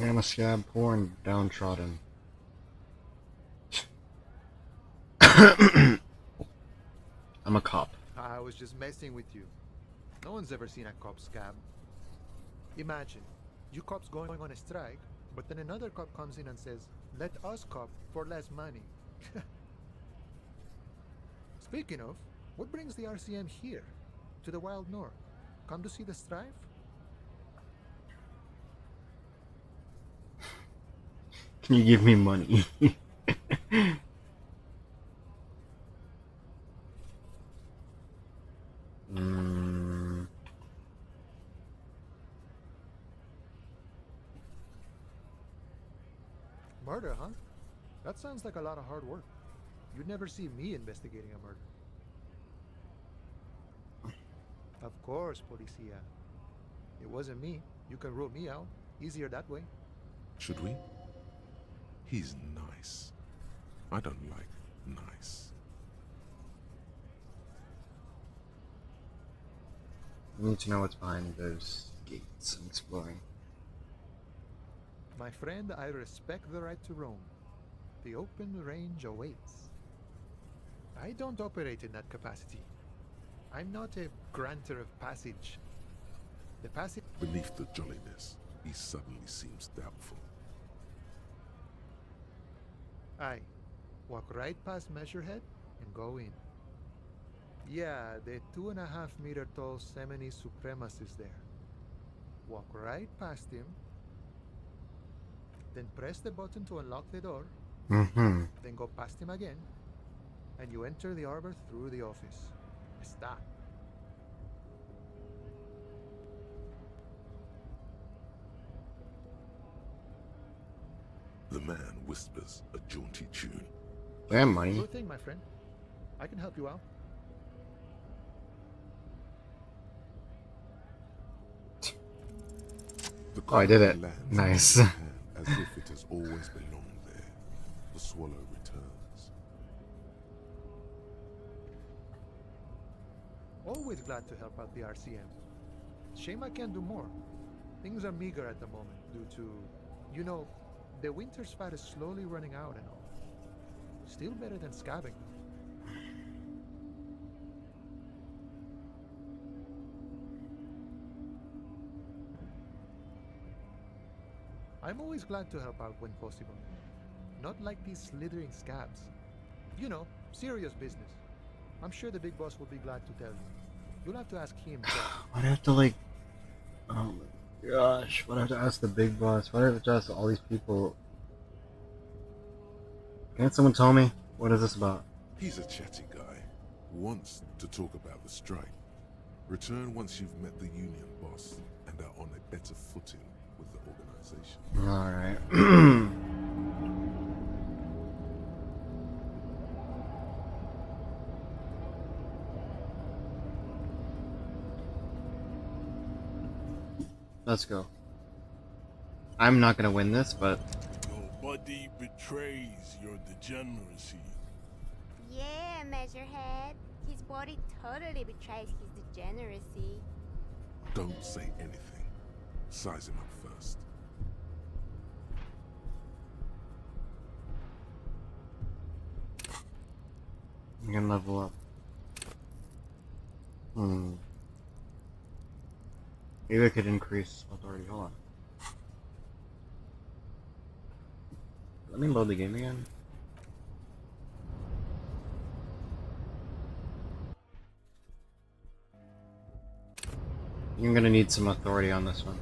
I'm a scab, poor and downtrodden. I'm a cop. I was just messing with you. No one's ever seen a cop scab. Imagine, you cops going on a strike, but then another cop comes in and says, "Let us cop for less money." Speaking of, what brings the RCM here? To the Wild North? Come to see the strife? Can you give me money? Murder, huh? That sounds like a lot of hard work. You'd never see me investigating a murder. Of course, Policia. It wasn't me. You can rule me out. Easier that way. Should we? He's nice. I don't like nice. I need to know what's behind those gates I'm exploring. My friend, I respect the right to roam. The open range awaits. I don't operate in that capacity. I'm not a granter of passage. The passage... Beneath the jolliness, he suddenly seems doubtful. Aye. Walk right past Measurehead and go in. Yeah, the 2.5 meter tall Semini Supremus is there. Walk right past him. Then press the button to unlock the door. Mm-hmm. Then go past him again. and you enter the arbor through the office. Está. The man whispers a jaunty tune. Damn money. Sure thing, my friend. I can help you out. The Oh, I did coin it. lands Nice. in his hand as if it has always belonged there. The swallow returns. Always glad to help out the RCM. Shame I can't do more. Things are meager at the moment due to, you know, the winter's fat is slowly running out and all. Still better than scabbing, though. I'm always glad to help out when possible. Not like these slithering scabs. You know, serious business. I'm sure the big boss will be glad to tell you. You'll have to ask him first. Why'd I have to like... Oh my gosh. Why'd I have to ask the big boss? Why'd I have to ask all these people? Can't someone tell me? What is this about? He's a chatty guy. Wants to talk about the strike. Return once you've met the union boss and are on a better footing with the organization. Alright. Let's go. I'm not gonna win this, but... Your body betrays your degeneracy. Yeah, Measurehead. His body totally betrays his degeneracy. Don't say anything. Size him up first. I'm gonna level up. Maybe I could increase authority. Hold on. Let me load the game again. I'm gonna need some authority on this one.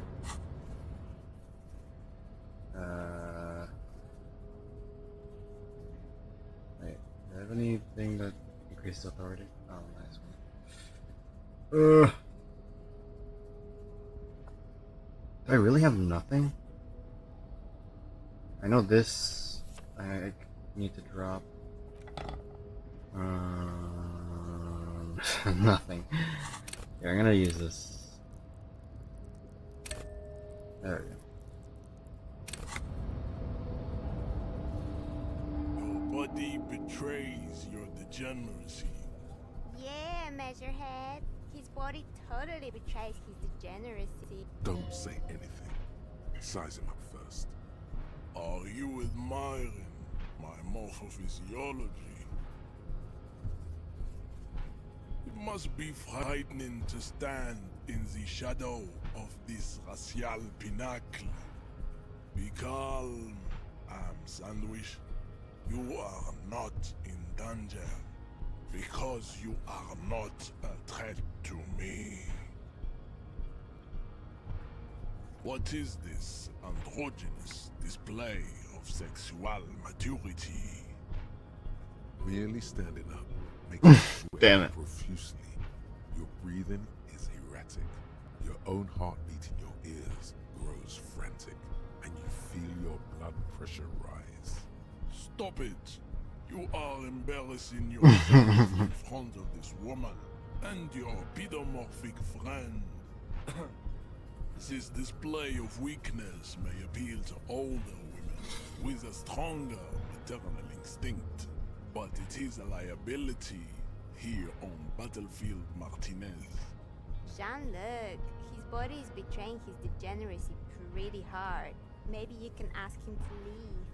Wait, do I have anything that increases authority? Oh, nice one. Do I really have nothing? I know this I need to drop. Nothing. Yeah, I'm gonna use this. There we go. Your body betrays your degeneracy. Yeah, Measurehead. His body totally betrays his degeneracy. Don't say anything. Size him up first. Are you admiring my morphophysiology? It must be frightening to stand in the shadow of this racial pinnacle. Be calm, Sandwich. You are not in danger, because you are not a threat to me. What is this androgynous display of sexual maturity? Merely standing up, making sweat Damn it. profusely. Your breathing is erratic. Your own heartbeat in your ears grows frantic, and you feel your blood pressure rise. Stop it! You are embarrassing yourself in front of this woman and your pedomorphic friend. This display of weakness may appeal to older women with a stronger maternal instinct, but it is a liability here on Battlefield Martinez. Jean-Luc, his body is betraying his degeneracy pretty hard. Maybe you can ask him to leave.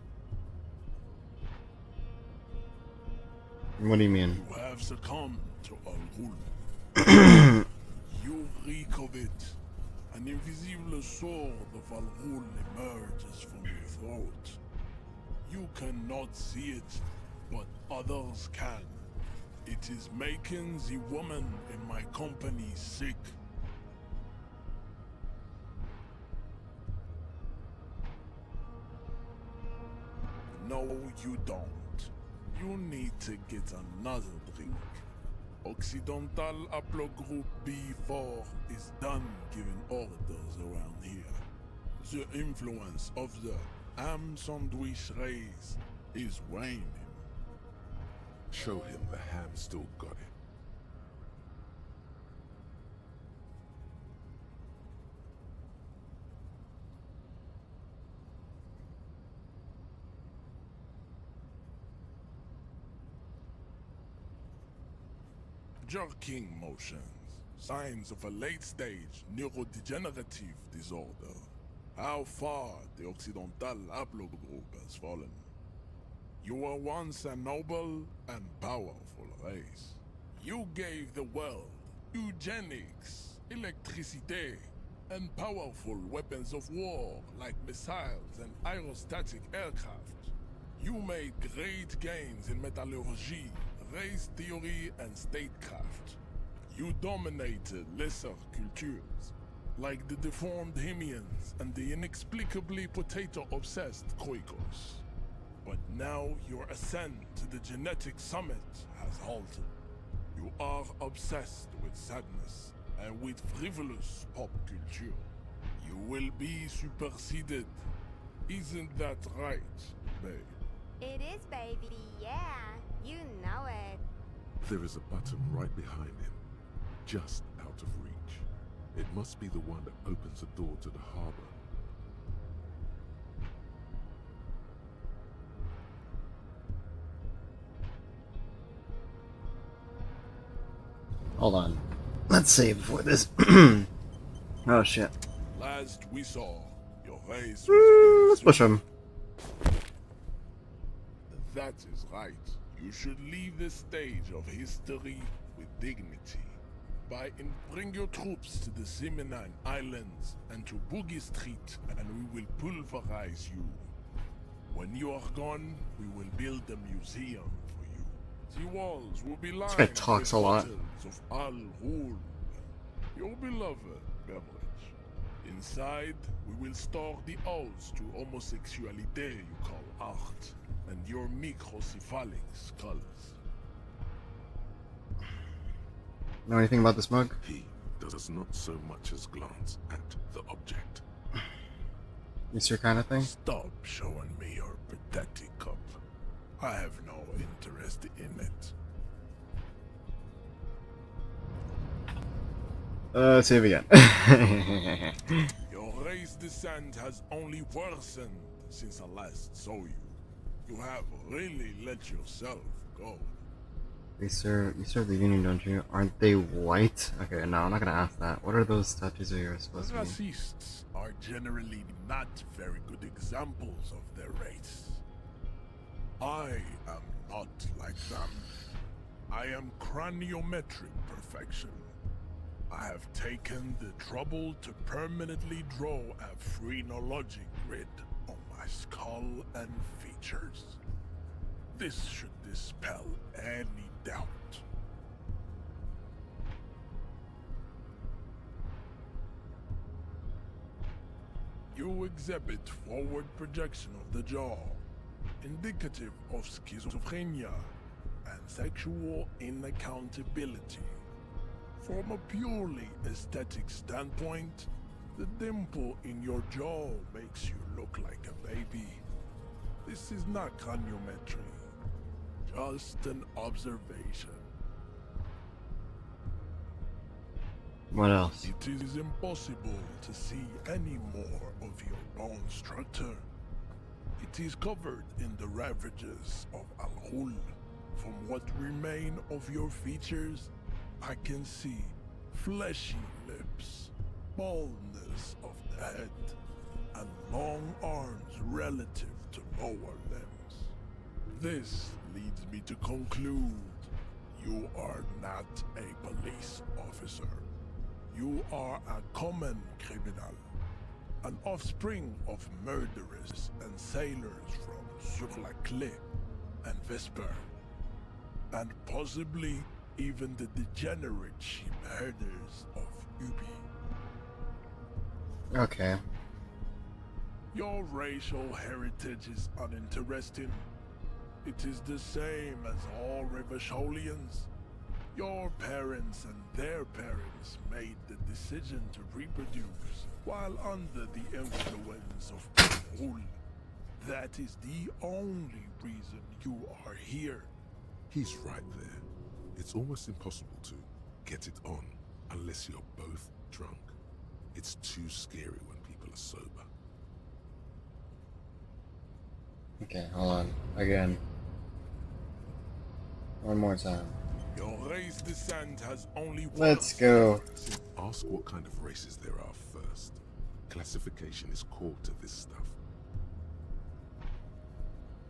What do you mean? You have succumbed to our rule. You reek of it. An invisible sword of Al-Ghul emerges from your throat. You cannot see it, but others can. It is making the woman in my company sick. No, you don't. You need to get another drink. Occidental Haplogroup B4 is done giving orders around here. The influence of the ham sandwich race is waning. Show him the ham still got it. Jerking motions, signs of a late-stage neurodegenerative disorder. How far the Occidental Haplogroup has fallen. You were once a noble and powerful race. You gave the world eugenics, electricity, and powerful weapons of war like missiles and aerostatic aircraft. You made great gains in metallurgy, race theory, and statecraft. You dominated lesser cultures, like the deformed Hemians and the inexplicably potato-obsessed Khoikos. But now your ascent to the genetic summit has halted. You are obsessed with sadness and with frivolous pop culture. You will be superseded. Isn't that right, babe? It is, baby, yeah. You know it. There is a button right behind him, just out of reach. It must be the one that opens the door to the harbor. Hold on. Let's save before this. Oh shit. Last we saw, your race Let's push him. That is right. You should leave the stage of history with dignity. Bring your troops to the Simenine Islands and to Boogie Street, and we will pulverize you. When you are gone, we will build a museum for you. The walls will be lined guy talks with a lot. bottles of Al Ghul, your beloved beverage. Inside, we will store the odes to homosexuality you call art, and your microcephalic skulls. Know anything about this mug? He does not so much as glance at the object. It's your kind of thing? Stop showing me your pathetic cup. I have no interest in it. Save again. Your race descent has only worsened since I last saw you. You have really let yourself go. You serve the Union, don't you? Aren't they white? Okay, no, I'm not gonna ask that. What are those statues of yours supposed to be? Racists are generally not very good examples of their race. I am not like them. I am craniometric perfection. I have taken the trouble to permanently draw a phrenologic grid on my skull and features. This should dispel any doubt. You exhibit forward projection of the jaw, indicative of schizophrenia and sexual inaccountability. From a purely aesthetic standpoint, the dimple in your jaw makes you look like a baby. This is not craniometry, just an observation. What else? It is impossible to see any more of your bone structure. It is covered in the ravages of Al Ghul. From what remain of your features, I can see fleshy lips, baldness of the head, and long arms relative to lower limbs. This leads me to conclude you are not a police officer. You are a common criminal, an offspring of murderers and sailors from Sur la Clé and Vesper, and possibly even the degenerate sheep herders of Ubi. Okay. Your racial heritage is uninteresting. It is the same as all Revacholians. Your parents and their parents made the decision to reproduce while under the influence of Perul. That is the only reason you are here. He's right there. It's almost impossible to get it on unless you're both drunk. It's too scary when people are sober. Okay, hold on. Again. One more time. Your race descent has only one. Let's go. Ask what kind of races there are first. Classification is core to this stuff.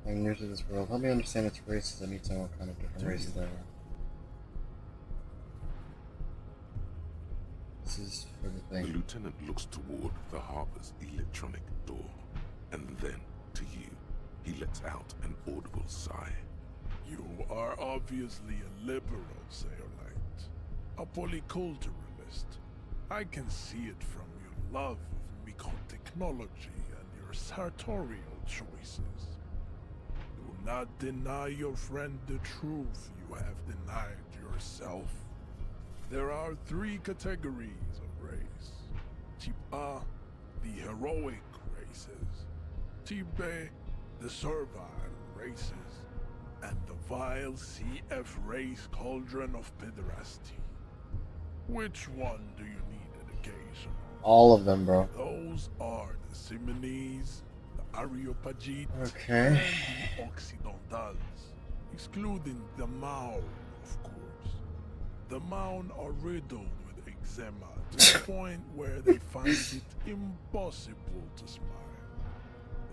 I'm new to this world. Help me understand its races. I need to know what kind of different races there are. This is for the thing. The lieutenant looks toward the harbor's electronic door, and then, to you, he lets out an audible sigh. You are obviously a liberal, Sayolite. A polyculturalist. I can see it from your love of microtechnology and your sartorial choices. Do not deny your friend the truth you have denied yourself. There are 3 categories of race. Type A, the heroic races. Type B, the servile races. And the vile CF race cauldron of pederasty. Which one do you need education on? All of them, bro. Those are the Simonese, the Areopagites, Okay. and the Occidentals, excluding the Maun, of course. The Maun are riddled with eczema to the point where they find it impossible to smile.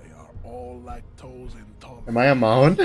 They are all lactose intolerant. Am I a Maun?